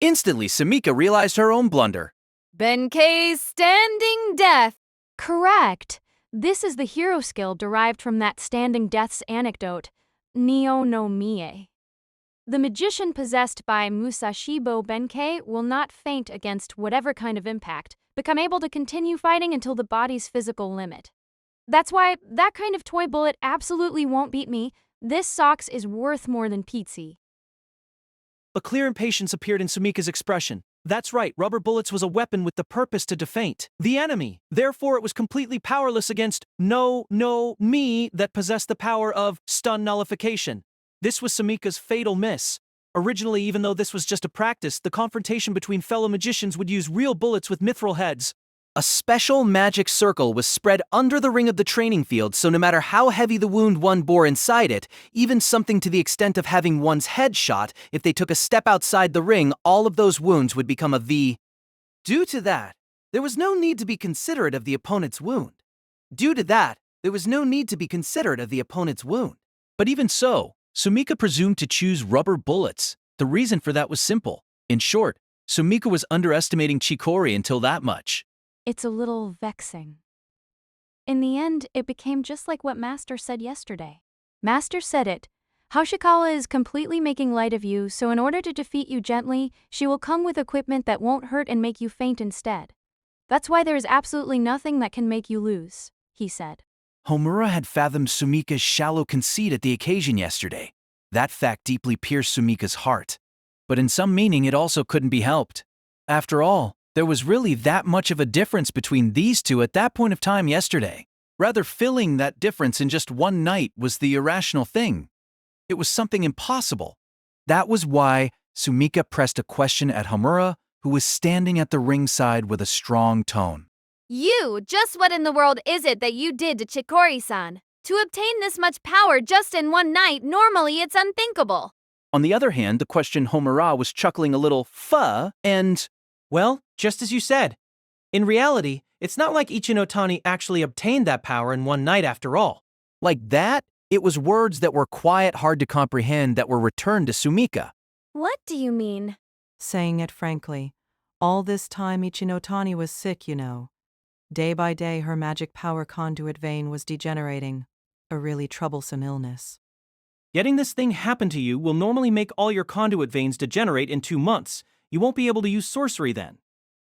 Instantly, Sumika realized her own blunder. Benkei's standing death. Correct. This is the hero skill derived from that standing death's anecdote, Neo no Mie. The magician possessed by Musashibo Benkei will not faint against whatever kind of impact, become able to continue fighting until the body's physical limit. That's why that kind of toy bullet absolutely won't beat me. This socks is worth more than pizza. A clear impatience appeared in Sumika's expression. That's right, rubber bullets was a weapon with the purpose to defaint the enemy. Therefore, it was completely powerless against me that possessed the power of stun nullification. This was Sumika's fatal miss. Originally, even though this was just a practice, the confrontation between fellow magicians would use real bullets with mithril heads. A special magic circle was spread under the ring of the training field, so no matter how heavy the wound one bore inside it, even something to the extent of having one's head shot, if they took a step outside the ring, all of those wounds would become a V. Due to that, there was no need to be considerate of the opponent's wound. But even so, Sumika presumed to choose rubber bullets. The reason for that was simple. In short, Sumika was underestimating Chikori until that much. It's a little vexing. In the end, it became just like what Master said yesterday. Master said it. Hashikawa is completely making light of you, so in order to defeat you gently, she will come with equipment that won't hurt and make you faint instead. That's why there is absolutely nothing that can make you lose, he said. Homura had fathomed Sumika's shallow conceit at the occasion yesterday. That fact deeply pierced Sumika's heart. But in some meaning, it also couldn't be helped. After all, there was really that much of a difference between these two at that point of time yesterday. Rather, filling that difference in just one night was the irrational thing. It was something impossible. That was why Sumika pressed a question at Homura, who was standing at the ringside with a strong tone. Just what in the world is it that you did to Chikori-san? To obtain this much power just in one night, normally it's unthinkable. On the other hand, the question Homura was chuckling a little and... Well, just as you said. In reality, it's not like Ichinotani actually obtained that power in one night after all. Like that, it was words that were quiet, hard to comprehend that were returned to Sumika. What do you mean? Saying it frankly, all this time Ichinotani was sick, you know. Day by day, her magic power conduit vein was degenerating. A really troublesome illness. Getting this thing happen to you will normally make all your conduit veins degenerate in 2 months. You won't be able to use sorcery then.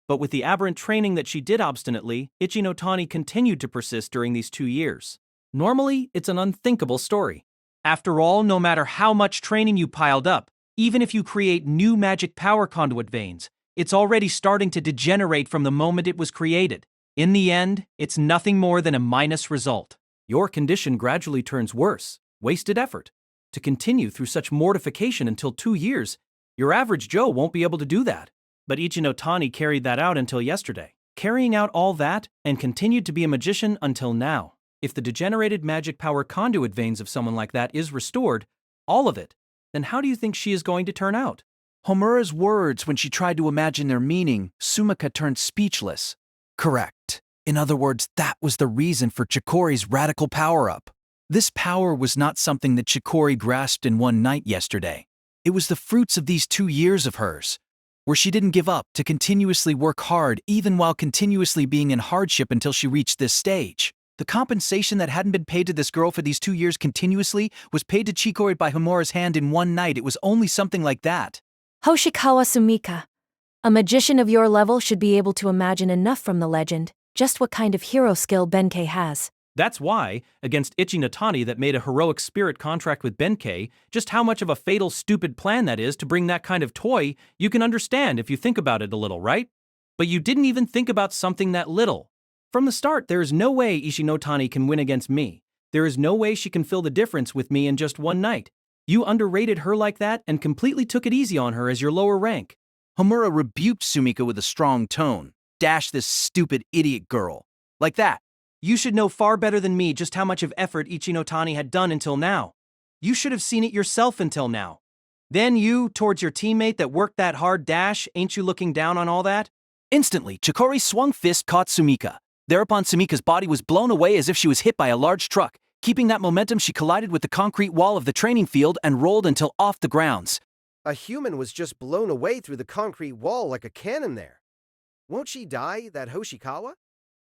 But with the aberrant training that she did obstinately, Ichinotani continued to persist during these 2 years. Normally, it's an unthinkable story. After all, no matter how much training you piled up, even if you create new magic power conduit veins, it's already starting to degenerate from the moment it was created. In the end, it's nothing more than a minus result. Your condition gradually turns worse, wasted effort. To continue through such mortification until 2 years, Your average Joe won't be able to do that. But Ichinotani carried that out until yesterday, carrying out all that and continued to be a magician until now. If the degenerated magic power conduit veins of someone like that is restored, all of it, then how do you think she is going to turn out? Homura's words when she tried to imagine their meaning, Sumika turned speechless. Correct. In other words, that was the reason for Chikori's radical power-up. This power was not something that Chikori grasped in one night yesterday. It was the fruits of these 2 years of hers, where she didn't give up to continuously work hard even while continuously being in hardship until she reached this stage. The compensation that hadn't been paid to this girl for these 2 years continuously was paid to Chikori by Homura's hand in one night. It was only something like that. Hoshikawa Sumika. A magician of your level should be able to imagine enough from the legend, just what kind of hero skill Benkei has. That's why, against Ichinotani that made a heroic spirit contract with Benkei, just how much of a fatal, stupid plan that is to bring that kind of toy, you can understand if you think about it a little, right? But you didn't even think about something that little. From the start, there is no way Ichinotani can win against me. There is no way she can fill the difference with me in just one night. You underrated her like that and completely took it easy on her as your lower rank. Homura rebuked Sumika with a strong tone. Dash this stupid idiot girl. Like that. You should know far better than me just how much of effort Ichinotani had done until now. You should have seen it yourself until now. Then you, towards your teammate that worked that hard dash, ain't you looking down on all that? Instantly, Chikori's swung fist caught Sumika. Thereupon Sumika's body was blown away as if she was hit by a large truck. Keeping that momentum, she collided with the concrete wall of the training field and rolled until off the grounds. A human was just blown away through the concrete wall like a cannon there. Won't she die, that Hoshikawa?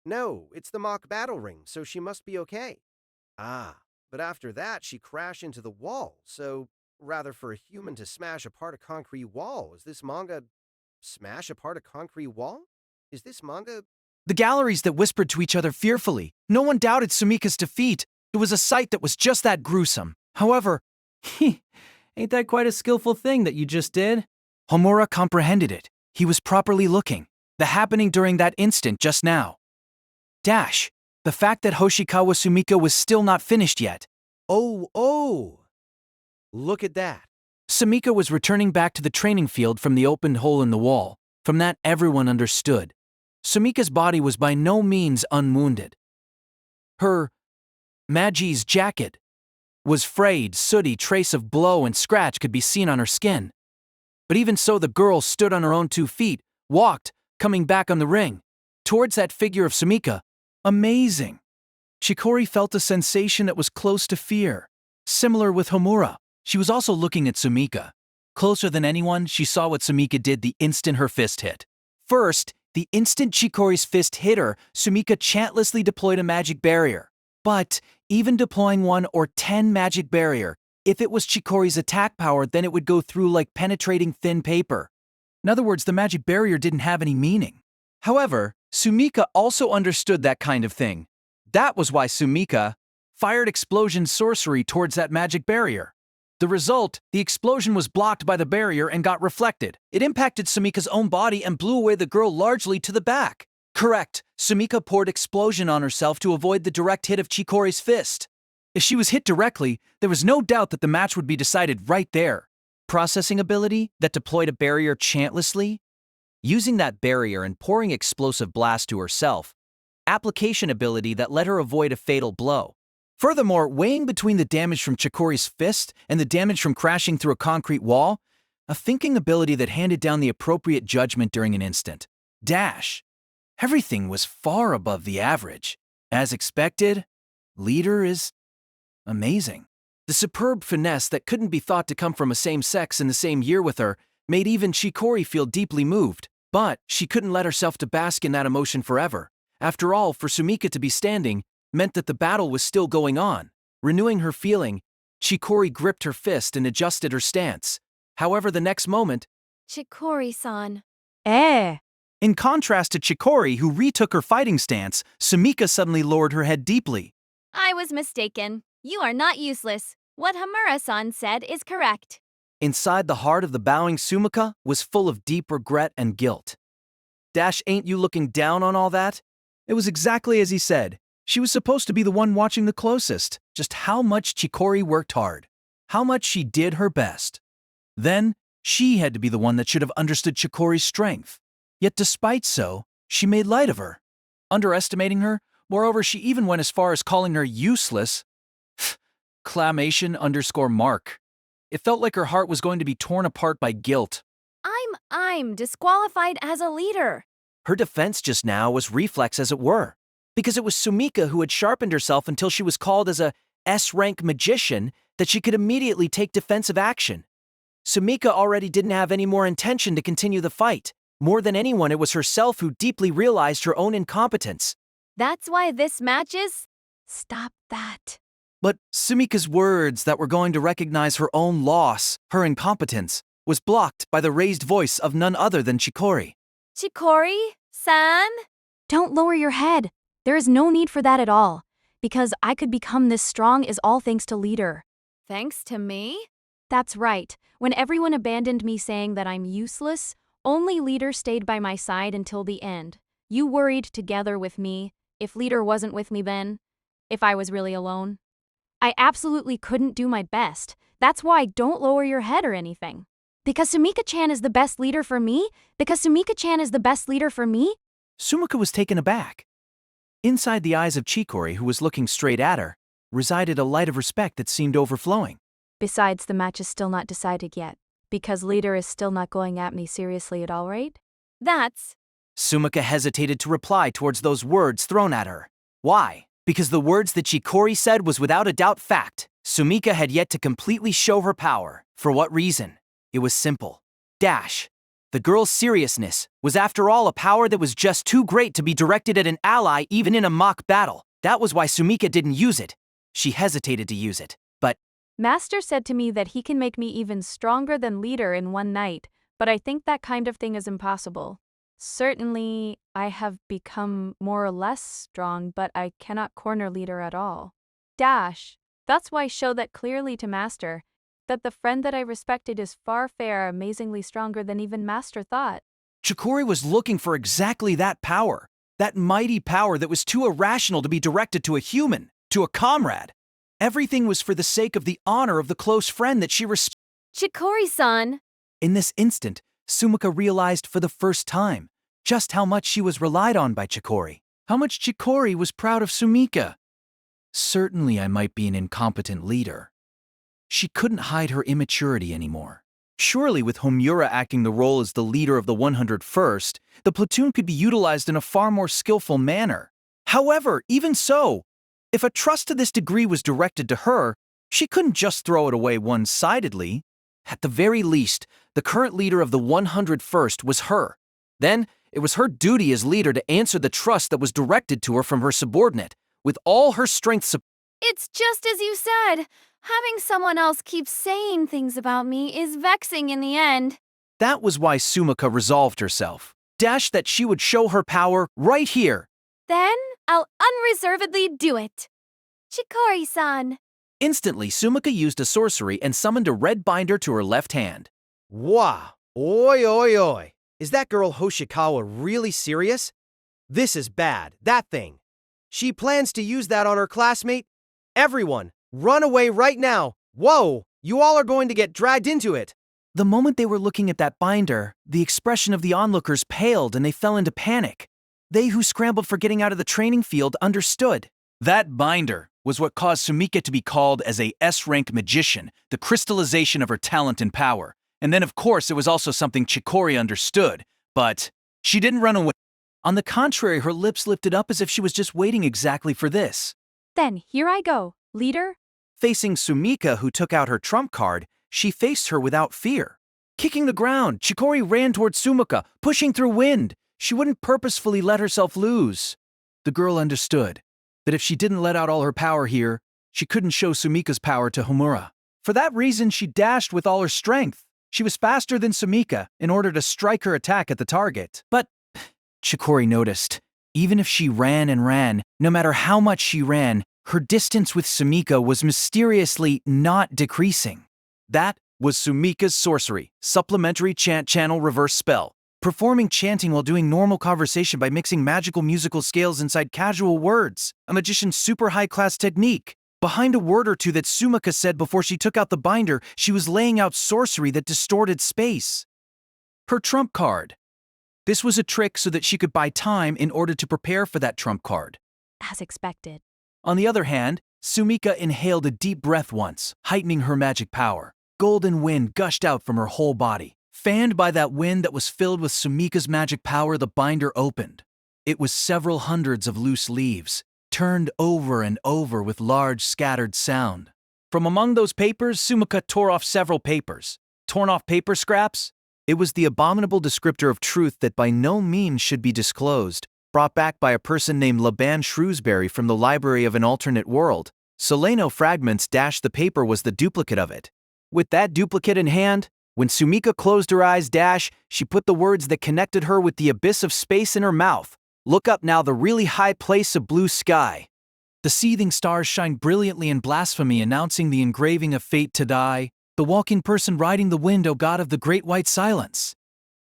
No, it's the mock battle ring, so she must be okay. Ah, but after that she crashed into the wall, so rather for a human to smash apart a concrete wall, is this manga smash apart a concrete wall? Is this manga... The galleries that whispered to each other fearfully. No one doubted Sumika's defeat. It was a sight that was just that gruesome. However, ain't that quite a skillful thing that you just did? Homura comprehended it. He was properly looking. The happening during that instant just now. Dash. The fact that Hoshikawa Sumika was still not finished yet. Oh! Look at that. Sumika was returning back to the training field from the opened hole in the wall. From that, everyone understood. Sumika's body was by no means unwounded. Her Magi's jacket was frayed, sooty trace of blow and scratch could be seen on her skin. But even so, the girl stood on her own 2 feet, walked, coming back on the ring, towards that figure of Sumika. Amazing. Chikori felt a sensation that was close to fear. Similar with Homura, she was also looking at Sumika. Closer than anyone, she saw what Sumika did the instant her fist hit. First, the instant Chikori's fist hit her, Sumika chantlessly deployed a magic barrier. But even deploying 1 or 10 magic barrier, if it was Chikori's attack power, then it would go through like penetrating thin paper. In other words, the magic barrier didn't have any meaning. However, Sumika also understood that kind of thing. That was why Sumika fired explosion sorcery towards that magic barrier. The result, the explosion was blocked by the barrier and got reflected. It impacted Sumika's own body and blew away the girl largely to the back. Correct, Sumika poured explosion on herself to avoid the direct hit of Chikori's fist. If she was hit directly, there was no doubt that the match would be decided right there. Processing ability that deployed a barrier chantlessly, using that barrier and pouring explosive blast to herself. Application ability that let her avoid a fatal blow. Furthermore, weighing between the damage from Chikori's fist and the damage from crashing through a concrete wall, a thinking ability that handed down the appropriate judgment during an instant. Dash. Everything was far above the average. As expected, leader is amazing. The superb finesse that couldn't be thought to come from a same sex in the same year with her made even Chikori feel deeply moved, but she couldn't let herself to bask in that emotion forever. After all, for Sumika to be standing meant that the battle was still going on. Renewing her feeling, Chikori gripped her fist and adjusted her stance. However, the next moment, Chikori-san. In contrast to Chikori, who retook her fighting stance, Sumika suddenly lowered her head deeply. I was mistaken. You are not useless. What Homura-san said is correct. Inside the heart of the bowing Sumika was full of deep regret and guilt. Dash, ain't you looking down on all that? It was exactly as he said. She was supposed to be the one watching the closest. Just how much Chikori worked hard. How much she did her best. Then, She had to be the one that should have understood Chikori's strength. Yet despite so, she made light of her, underestimating her. Moreover, she even went as far as calling her useless. Clamation_mark. It felt like her heart was going to be torn apart by guilt. I'm disqualified as a leader. Her defense just now was reflex as it were, because it was Sumika who had sharpened herself until she was called as a S-rank magician that she could immediately take defensive action. Sumika already didn't have any more intention to continue the fight. More than anyone, it was herself who deeply realized her own incompetence. That's why this match is... Stop that. But Sumika's words that were going to recognize her own loss, her incompetence, was blocked by the raised voice of none other than Chikori. Chikori-san? Don't lower your head. There is no need for that at all, because I could become this strong is all thanks to Leader. Thanks to me? That's right. When everyone abandoned me saying that I'm useless, only Leader stayed by my side until the end. You worried together with me. If Leader wasn't with me then, if I was really alone, I absolutely couldn't do my best. That's why don't lower your head or anything. Because Sumika-chan is the best leader for me? Because Sumika-chan is the best leader for me? Sumika was taken aback. Inside the eyes of Chikori, who was looking straight at her, resided a light of respect that seemed overflowing. Besides, the match is still not decided yet, because Leader is still not going at me seriously at all, right? That's... Sumika hesitated to reply towards those words thrown at her. Why? Because the words that Chikori said was without a doubt fact. Sumika had yet to completely show her power. For what reason? It was simple. Dash. The girl's seriousness was after all a power that was just too great to be directed at an ally even in a mock battle. That was why Sumika didn't use it. She hesitated to use it, but... Master said to me that he can make me even stronger than Leader in one night, but I think that kind of thing is impossible. Certainly, I have become more or less strong, but I cannot corner Leader at all. Dash. That's why show that clearly to Master, that the friend that I respected is far amazingly stronger than even Master thought. Chikori was looking for exactly that power. That mighty power that was too irrational to be directed to a human, to a comrade. Everything was for the sake of the honor of the close friend that she respected. Chikori-san. In this instant, Sumika realized for the first time just how much she was relied on by Chikori. How much Chikori was proud of Sumika. Certainly I might be an incompetent leader. She couldn't hide her immaturity anymore. Surely with Homura acting the role as the leader of the 101st, the platoon could be utilized in a far more skillful manner. However, even so, if a trust to this degree was directed to her, she couldn't just throw it away one-sidedly. At the very least, the current leader of the 101st was her. Then, it was her duty as leader to answer the trust that was directed to her from her subordinate, with all her strength. It's just as you said. Having someone else keep saying things about me is vexing in the end. That was why Sumika resolved herself. Dash that she would show her power right here. Then, I'll unreservedly do it. Chikori-san. Instantly, Sumika used a sorcery and summoned a red binder to her left hand. Wow. Oi, oi, oi. Is that girl Hoshikawa really serious? This is bad. That thing. She plans to use that on her classmate? Everyone, run away right now. Whoa, you all are going to get dragged into it. The moment they were looking at that binder, the expression of the onlookers paled and they fell into panic. They who scrambled for getting out of the training field understood. That binder was what caused Sumika to be called as a S-rank magician, the crystallization of her talent and power. And then, of course, it was also something Chikori understood, but she didn't run away. On the contrary, her lips lifted up as if she was just waiting exactly for this. Then, here I go, Leader. Facing Sumika, who took out her trump card, she faced her without fear. Kicking the ground, Chikori ran towards Sumika, pushing through wind. She wouldn't purposefully let herself lose. The girl understood that if she didn't let out all her power here, she couldn't show Sumika's power to Homura. For that reason, she dashed with all her strength. She was faster than Sumika in order to strike her attack at the target. But Chikori noticed, even if she ran and ran, no matter how much she ran, her distance with Sumika was mysteriously not decreasing. That was Sumika's sorcery, supplementary chant channel reverse spell. Performing chanting while doing normal conversation by mixing magical musical scales inside casual words, a magician's super high-class technique. Behind a word or two that Sumika said before she took out the binder, she was laying out sorcery that distorted space. Her trump card. This was a trick so that she could buy time in order to prepare for that trump card. As expected. On the other hand, Sumika inhaled a deep breath once, heightening her magic power. Golden wind gushed out from her whole body. Fanned by that wind that was filled with Sumika's magic power, the binder opened. It was several hundreds of loose leaves, turned over and over with large scattered sound. From among those papers, Sumika tore off several papers. Torn off paper scraps? It was the abominable descriptor of truth that by no means should be disclosed, brought back by a person named Laban Shrewsbury from the library of an alternate world. Solano fragments dash the paper was the duplicate of it. With that duplicate in hand, when Sumika closed her eyes dash, she put the words that connected her with the abyss of space in her mouth. Look up now, the really high place of blue sky. The seething stars shine brilliantly in blasphemy, announcing the engraving of fate to die. The walking person riding the wind, O God of the great white silence.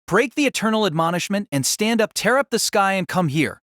Break the eternal admonishment and stand up, tear up the sky and come here.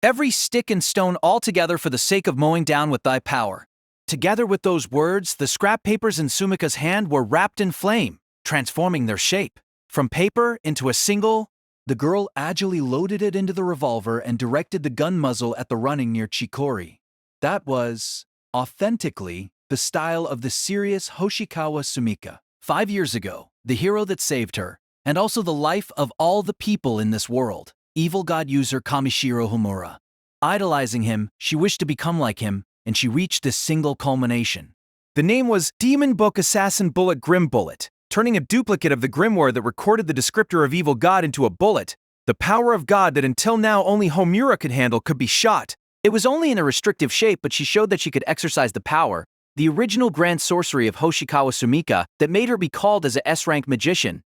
Every stick and stone all together for the sake of mowing down with thy power. Together with those words, the scrap papers in Sumika's hand were wrapped in flame, transforming their shape. From paper into a single, the girl agilely loaded it into the revolver and directed the gun muzzle at the running near Chikori. That was, authentically, the style of the serious Hoshikawa Sumika. 5 years ago, the hero that saved her, and also the life of all the people in this world, evil god user Kamishiro Homura. Idolizing him, she wished to become like him, and she reached this single culmination. The name was Demon Book Assassin Bullet Grim Bullet, turning a duplicate of the grimoire that recorded the descriptor of evil god into a bullet. The power of God that until now only Homura could handle could be shot. It was only in a restrictive shape, but she showed that she could exercise the power, the original grand sorcery of Hoshikawa Sumika that made her be called as a S-rank magician.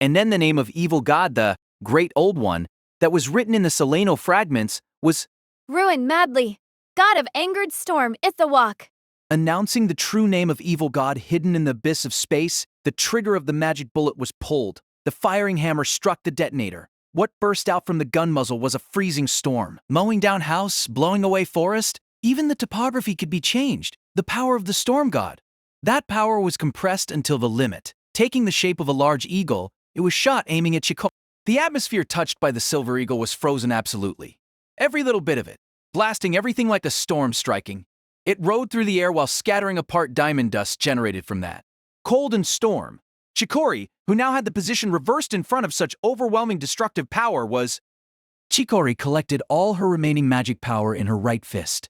And then the name of evil god, the Great Old One, that was written in the Solano fragments, was Ruin madly, god of angered storm, Ithawak. announcing the true name of evil god hidden in the abyss of space. The trigger of the magic bullet was pulled. The firing hammer struck the detonator. What burst out from the gun muzzle was a freezing storm, mowing down house, blowing away forest. Even the topography could be changed. The power of the storm god. That power was compressed until the limit. Taking the shape of a large eagle, it was shot aiming at Chikori. The atmosphere touched by the silver eagle was frozen absolutely. Every little bit of it, blasting everything like a storm striking. It rode through the air while scattering apart diamond dust generated from that. Cold and storm. Chikori, who now had the position reversed in front of such overwhelming destructive power, was... Chikori collected all her remaining magic power in her right fist.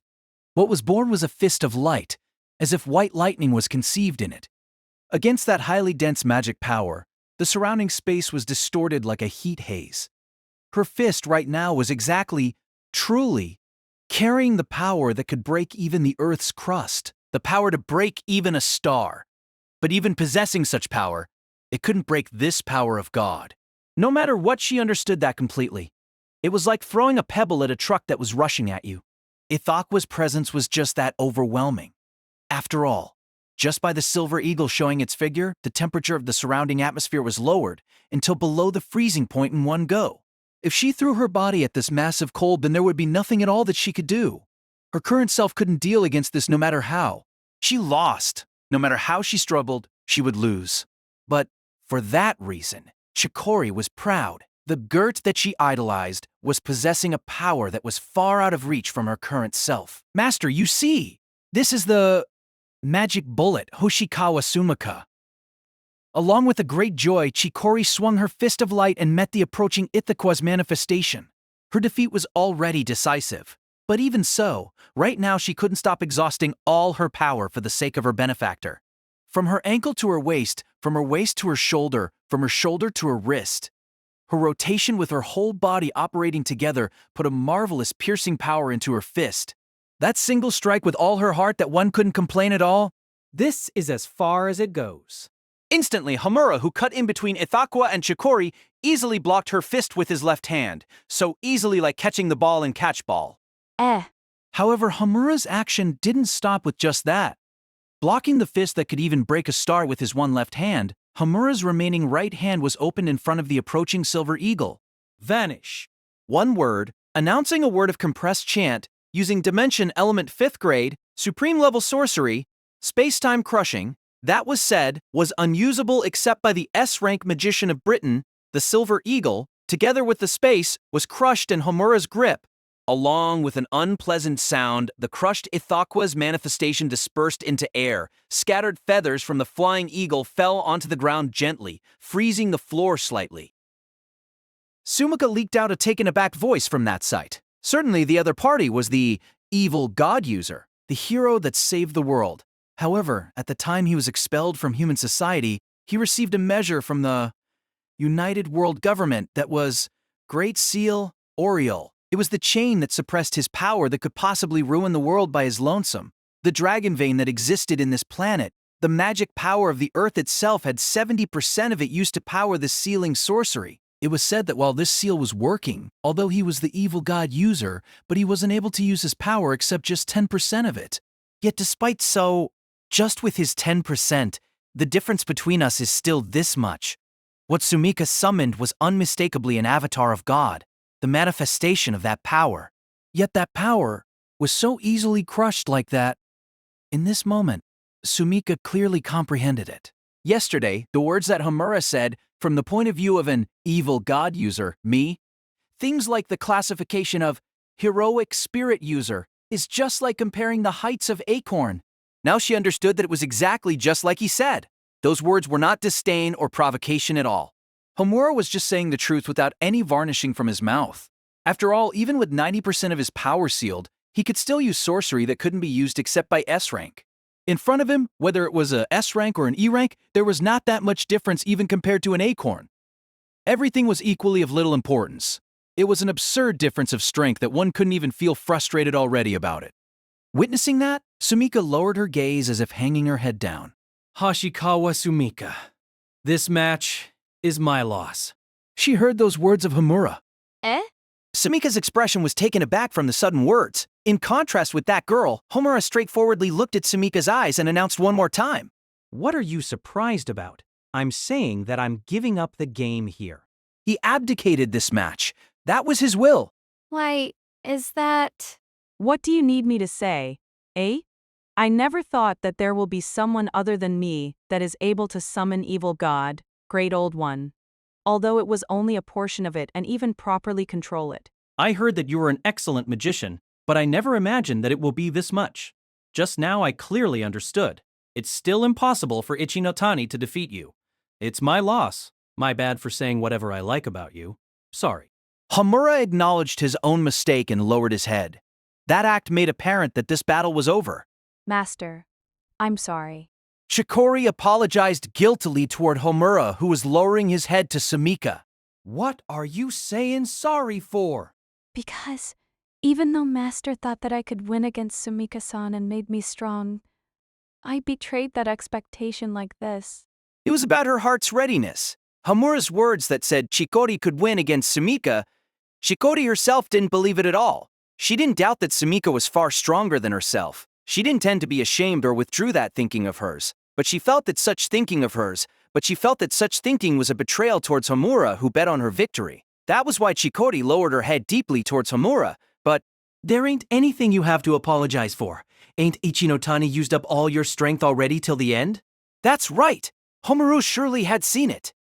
What was born was a fist of light, as if white lightning was conceived in it. Against that highly dense magic power, the surrounding space was distorted like a heat haze. Her fist right now was exactly, truly, carrying the power that could break even the Earth's crust, the power to break even a star. But even possessing such power, it couldn't break this power of God. No matter what, she understood that completely. It was like throwing a pebble at a truck that was rushing at you. Ithaqwa's presence was just that overwhelming. After all, just by the silver eagle showing its figure, the temperature of the surrounding atmosphere was lowered until below the freezing point in one go. If she threw her body at this massive cold, then there would be nothing at all that she could do. Her current self couldn't deal against this no matter how. She lost. No matter how she struggled, she would lose. But for that reason, Chikori was proud. The Gert that she idolized was possessing a power that was far out of reach from her current self. Master, you see, this is the magic bullet, Hoshikawa Sumika. Along with a great joy, Chikori swung her fist of light and met the approaching Ithaqwa's manifestation. Her defeat was already decisive. But even so, right now she couldn't stop exhausting all her power for the sake of her benefactor. From her ankle to her waist, from her waist to her shoulder, from her shoulder to her wrist. Her rotation with her whole body operating together put a marvelous piercing power into her fist. That single strike with all her heart that one couldn't complain at all. This is as far as it goes. Instantly, Homura, who cut in between Ithaqwa and Chikori, easily blocked her fist with his left hand, so easily like catching the ball in catchball. However, Homura's action didn't stop with just that. Blocking the fist that could even break a star with his one left hand, Homura's remaining right hand was opened in front of the approaching silver eagle. Vanish. One word, announcing a word of compressed chant, using Dimension Element 5th grade, Supreme Level Sorcery, Space-Time Crushing, that was said was unusable except by the S-rank magician of Britain, the Silver Eagle, together with the space, was crushed in Homura's grip. Along with an unpleasant sound, the crushed Ithaqa's manifestation dispersed into air. Scattered feathers from the flying eagle fell onto the ground gently, freezing the floor slightly. Sumika leaked out a taken-aback voice from that sight. Certainly the other party was the evil god user, the hero that saved the world. However, at the time he was expelled from human society, he received a measure from the United World Government that was Great Seal Oriole. It was the chain that suppressed his power that could possibly ruin the world by his lonesome. The dragon vein that existed in this planet, the magic power of the earth itself had 70% of it used to power the sealing sorcery. It was said that while this seal was working, although he was the evil god user, but he wasn't able to use his power except just 10% of it. Yet despite so, just with his 10%, the difference between us is still this much. What Sumika summoned was unmistakably an avatar of God, the manifestation of that power. Yet that power was so easily crushed like that. In this moment, Sumika clearly comprehended it. Yesterday, the words that Homura said, from the point of view of an evil god user, me, things like the classification of heroic spirit user is just like comparing the heights of Acorn. Now she understood that it was exactly just like he said. Those words were not disdain or provocation at all. Homura was just saying the truth without any varnishing from his mouth. After all, even with 90% of his power sealed, he could still use sorcery that couldn't be used except by S-rank. In front of him, whether it was a S-rank or an E-rank, there was not that much difference even compared to an Acorn. Everything was equally of little importance. It was an absurd difference of strength that one couldn't even feel frustrated already about it. Witnessing that, Sumika lowered her gaze as if hanging her head down. Hashikawa Sumika, this match is my loss. She heard those words of Homura. Eh? Sumika's expression was taken aback from the sudden words. In contrast with that girl, Homura straightforwardly looked at Sumika's eyes and announced one more time. What are you surprised about? I'm saying that I'm giving up the game here. He abdicated this match. That was his will. Why, is that... What do you need me to say, eh? I never thought that there will be someone other than me that is able to summon evil god, great old one. Although it was only a portion of it and even properly control it. I heard that you were an excellent magician, but I never imagined that it will be this much. Just now I clearly understood. It's still impossible for Ichinotani to defeat you. It's my loss. My bad for saying whatever I like about you. Sorry. Homura acknowledged his own mistake and lowered his head. That act made apparent that this battle was over. Master, I'm sorry. Chikori apologized guiltily toward Homura, who was lowering his head to Sumika. What are you saying sorry for? Because even though Master thought that I could win against Sumika-san and made me strong, I betrayed that expectation like this. It was about her heart's readiness. Homura's words that said Chikori could win against Sumika, Chikori herself didn't believe it at all. She didn't doubt that Sumika was far stronger than herself. She didn't tend to be ashamed or withdrew that thinking of hers. But she felt that such thinking was a betrayal towards Homura, who bet on her victory. That was why Chikori lowered her head deeply towards Homura. But there ain't anything you have to apologize for. Ain't Ichinotani used up all your strength already till the end? That's right. Homura surely had seen it.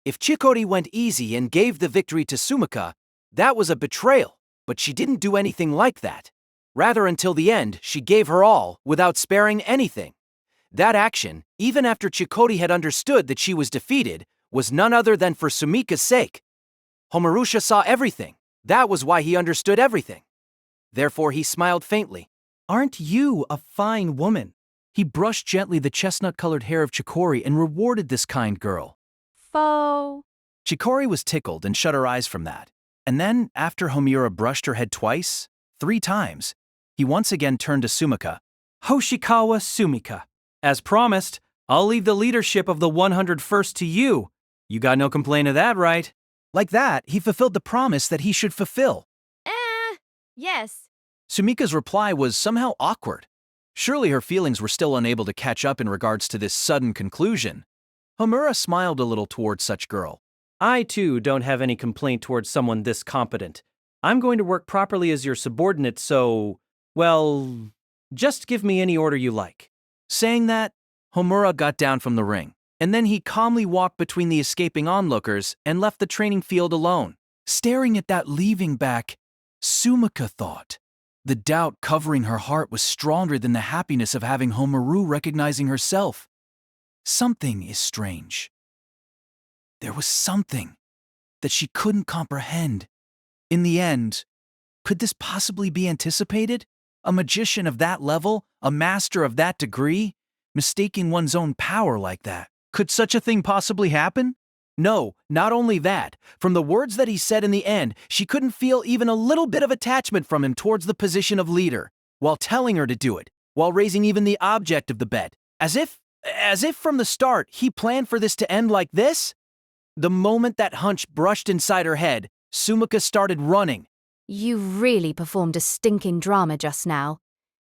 If Chikori went easy and gave the victory to Sumika, that was a betrayal. But she didn't do anything like that. Rather, until the end, she gave her all, without sparing anything. That action, even after Chikori had understood that she was defeated, was none other than for Sumika's sake. Homurusha saw everything. That was why he understood everything. Therefore, he smiled faintly. Aren't you a fine woman? He brushed gently the chestnut-colored hair of Chikori and rewarded this kind girl. Faux. Chikori was tickled and shut her eyes from that. And then, after Homura brushed her head twice, 3 times, he once again turned to Sumika. Hoshikawa Sumika. As promised, I'll leave the leadership of the 101st to you. You got no complaint of that, right? Like that, he fulfilled the promise that he should fulfill. Yes. Sumika's reply was somehow awkward. Surely her feelings were still unable to catch up in regards to this sudden conclusion. Homura smiled a little towards such girl. I, too, don't have any complaint towards someone this competent. I'm going to work properly as your subordinate, so Well, just give me any order you like. Saying that, Homura got down from the ring, and then he calmly walked between the escaping onlookers and left the training field alone. Staring at that leaving back, Sumika thought. The doubt covering her heart was stronger than the happiness of having Homaru recognizing herself. Something is strange. There was something that she couldn't comprehend. In the end, could this possibly be anticipated? A magician of that level, a master of that degree, mistaking one's own power like that. Could such a thing possibly happen? No, not only that. From the words that he said in the end, she couldn't feel even a little bit of attachment from him towards the position of leader, while telling her to do it, while raising even the object of the bet. As if from the start he planned for this to end like this? The moment that hunch brushed inside her head, Sumika started running. You really performed a stinking drama just now.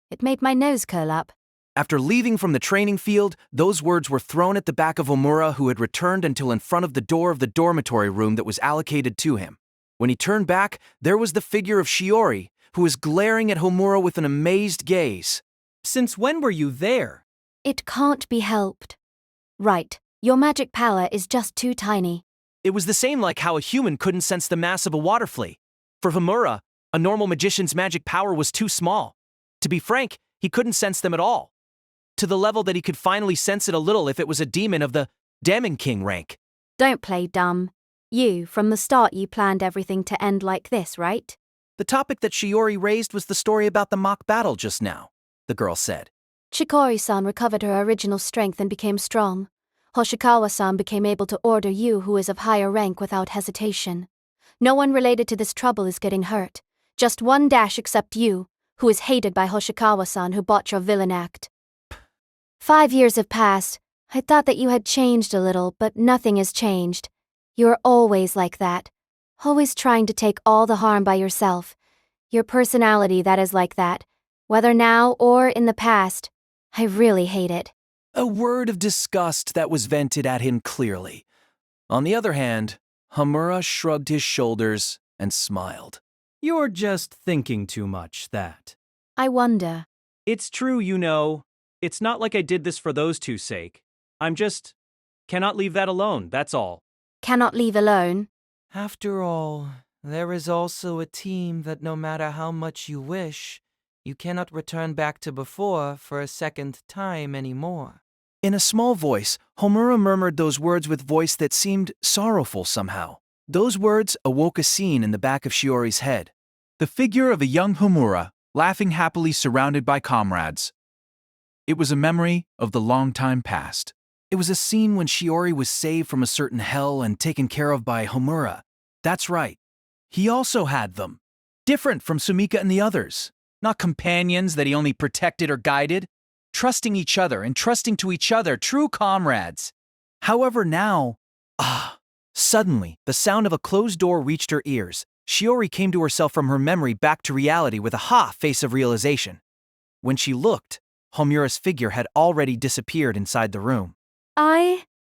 It made my nose curl up. After leaving from the training field, those words were thrown at the back of Omura, who had returned until in front of the door of the dormitory room that was allocated to him. When he turned back, there was the figure of Shiori, who was glaring at Homura with an amazed gaze. Since when were you there? It can't be helped. Right, your magic power is just too tiny. It was the same like how a human couldn't sense the mass of a water flea. For Homura, a normal magician's magic power was too small. To be frank, he couldn't sense them at all. To the level that he could finally sense it a little if it was a demon of the Damon King rank. Don't play dumb. From the start you planned everything to end like this, right? The topic that Shiori raised was the story about the mock battle just now, the girl said. Chikori-san recovered her original strength and became strong. Hoshikawa-san became able to order you, who is of higher rank, without hesitation. No one related to this trouble is getting hurt. Just one dash except you, who is hated by Hoshikawa-san, who bought your villain act. 5 years have passed. I thought that you had changed a little, but nothing has changed. You're always like that. Always trying to take all the harm by yourself. Your personality that is like that, whether now or in the past. I really hate it. A word of disgust that was vented at him clearly. On the other hand, Homura shrugged his shoulders and smiled. You're just thinking too much, that. I wonder. It's true, you know. It's not like I did this for those two's sake. I'm just cannot leave that alone, that's all. Cannot leave alone? After all, there is also a team that no matter how much you wish, you cannot return back to before for a second time anymore. In a small voice, Homura murmured those words with voice that seemed sorrowful somehow. Those words awoke a scene in the back of Shiori's head. The figure of a young Homura, laughing happily surrounded by comrades. It was a memory of the long time past. It was a scene when Shiori was saved from a certain hell and taken care of by Homura. That's right. He also had them. Different from Sumika and the others. Not companions that he only protected or guided. Trusting each other and trusting to each other, true comrades. However now, suddenly, the sound of a closed door reached her ears. Shiori came to herself from her memory back to reality with a face of realization. When she looked, Homura's figure had already disappeared inside the room.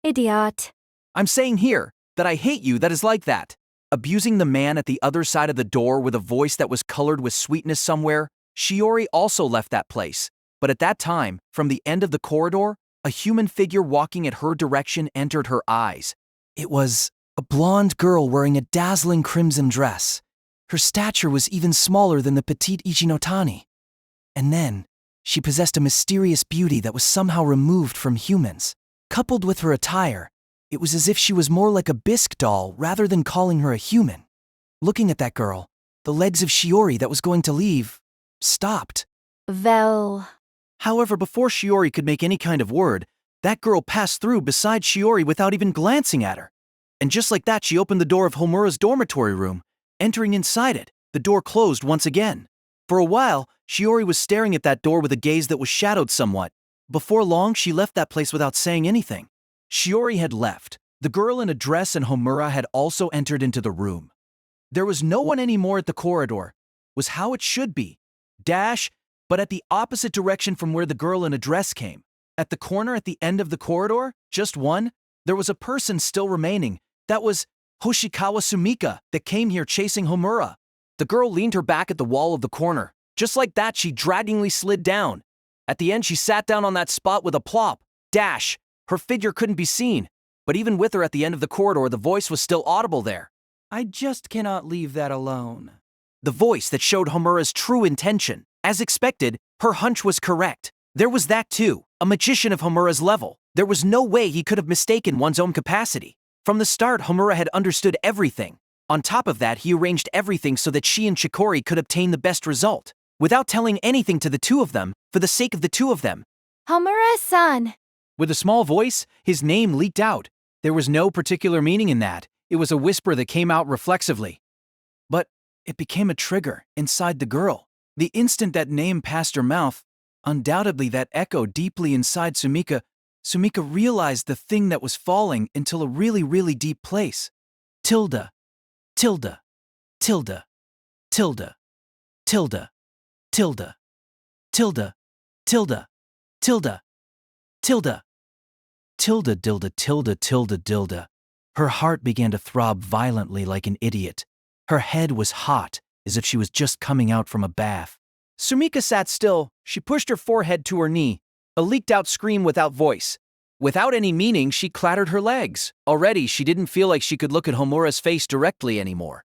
Idiot. I'm saying here that I hate you that is like that. Abusing the man at the other side of the door with a voice that was colored with sweetness somewhere, Shiori also left that place. But at that time, from the end of the corridor, a human figure walking at her direction entered her eyes. It was a blonde girl wearing a dazzling crimson dress. Her stature was even smaller than the petite Ichinotani. And then, she possessed a mysterious beauty that was somehow removed from humans. Coupled with her attire, it was as if she was more like a bisque doll rather than calling her a human. Looking at that girl, the legs of Shiori that was going to leave stopped. Well. However, before Shiori could make any kind of word, that girl passed through beside Shiori without even glancing at her. And just like that, she opened the door of Homura's dormitory room. Entering inside it, the door closed once again. For a while, Shiori was staring at that door with a gaze that was shadowed somewhat. Before long, she left that place without saying anything. Shiori had left. The girl in a dress and Homura had also entered into the room. There was no one anymore at the corridor. Was how it should be. But at the opposite direction from where the girl in a dress came. At the corner at the end of the corridor, just one, there was a person still remaining. That was Hoshikawa Sumika that came here chasing Homura. The girl leaned her back at the wall of the corner, Just like that, she draggingly slid down. At the end, she sat down on that spot with a plop. Dash. Her figure couldn't be seen. But even with her at the end of the corridor, the voice was still audible there. I just cannot leave that alone. The voice that showed Homura's true intention. As expected, her hunch was correct. There was that too, a magician of Homura's level. There was no way he could have mistaken one's own capacity. From the start, Homura had understood everything. On top of that, he arranged everything so that she and Chikori could obtain the best result, without telling anything to the two of them, for the sake of the two of them. Homura-san. With a small voice, his name leaked out. There was no particular meaning in that. It was a whisper that came out reflexively. But it became a trigger inside the girl. The instant that name passed her mouth, undoubtedly that echoed deeply inside Sumika. Sumika realized the thing that was falling into a really, really deep place. Tilde. Tilde. Tilde. Tilde. Tilde. Tilde. Tilde. Tilde. Tilde. Tilde. Tilde dilde tilde tilde dilde. Her heart began to throb violently like an idiot. Her head was hot, as if she was just coming out from a bath. Sumika sat still. She pushed her forehead to her knee. A leaked-out scream without voice. Without any meaning, she clattered her legs. Already, she didn't feel like she could look at Homura's face directly anymore.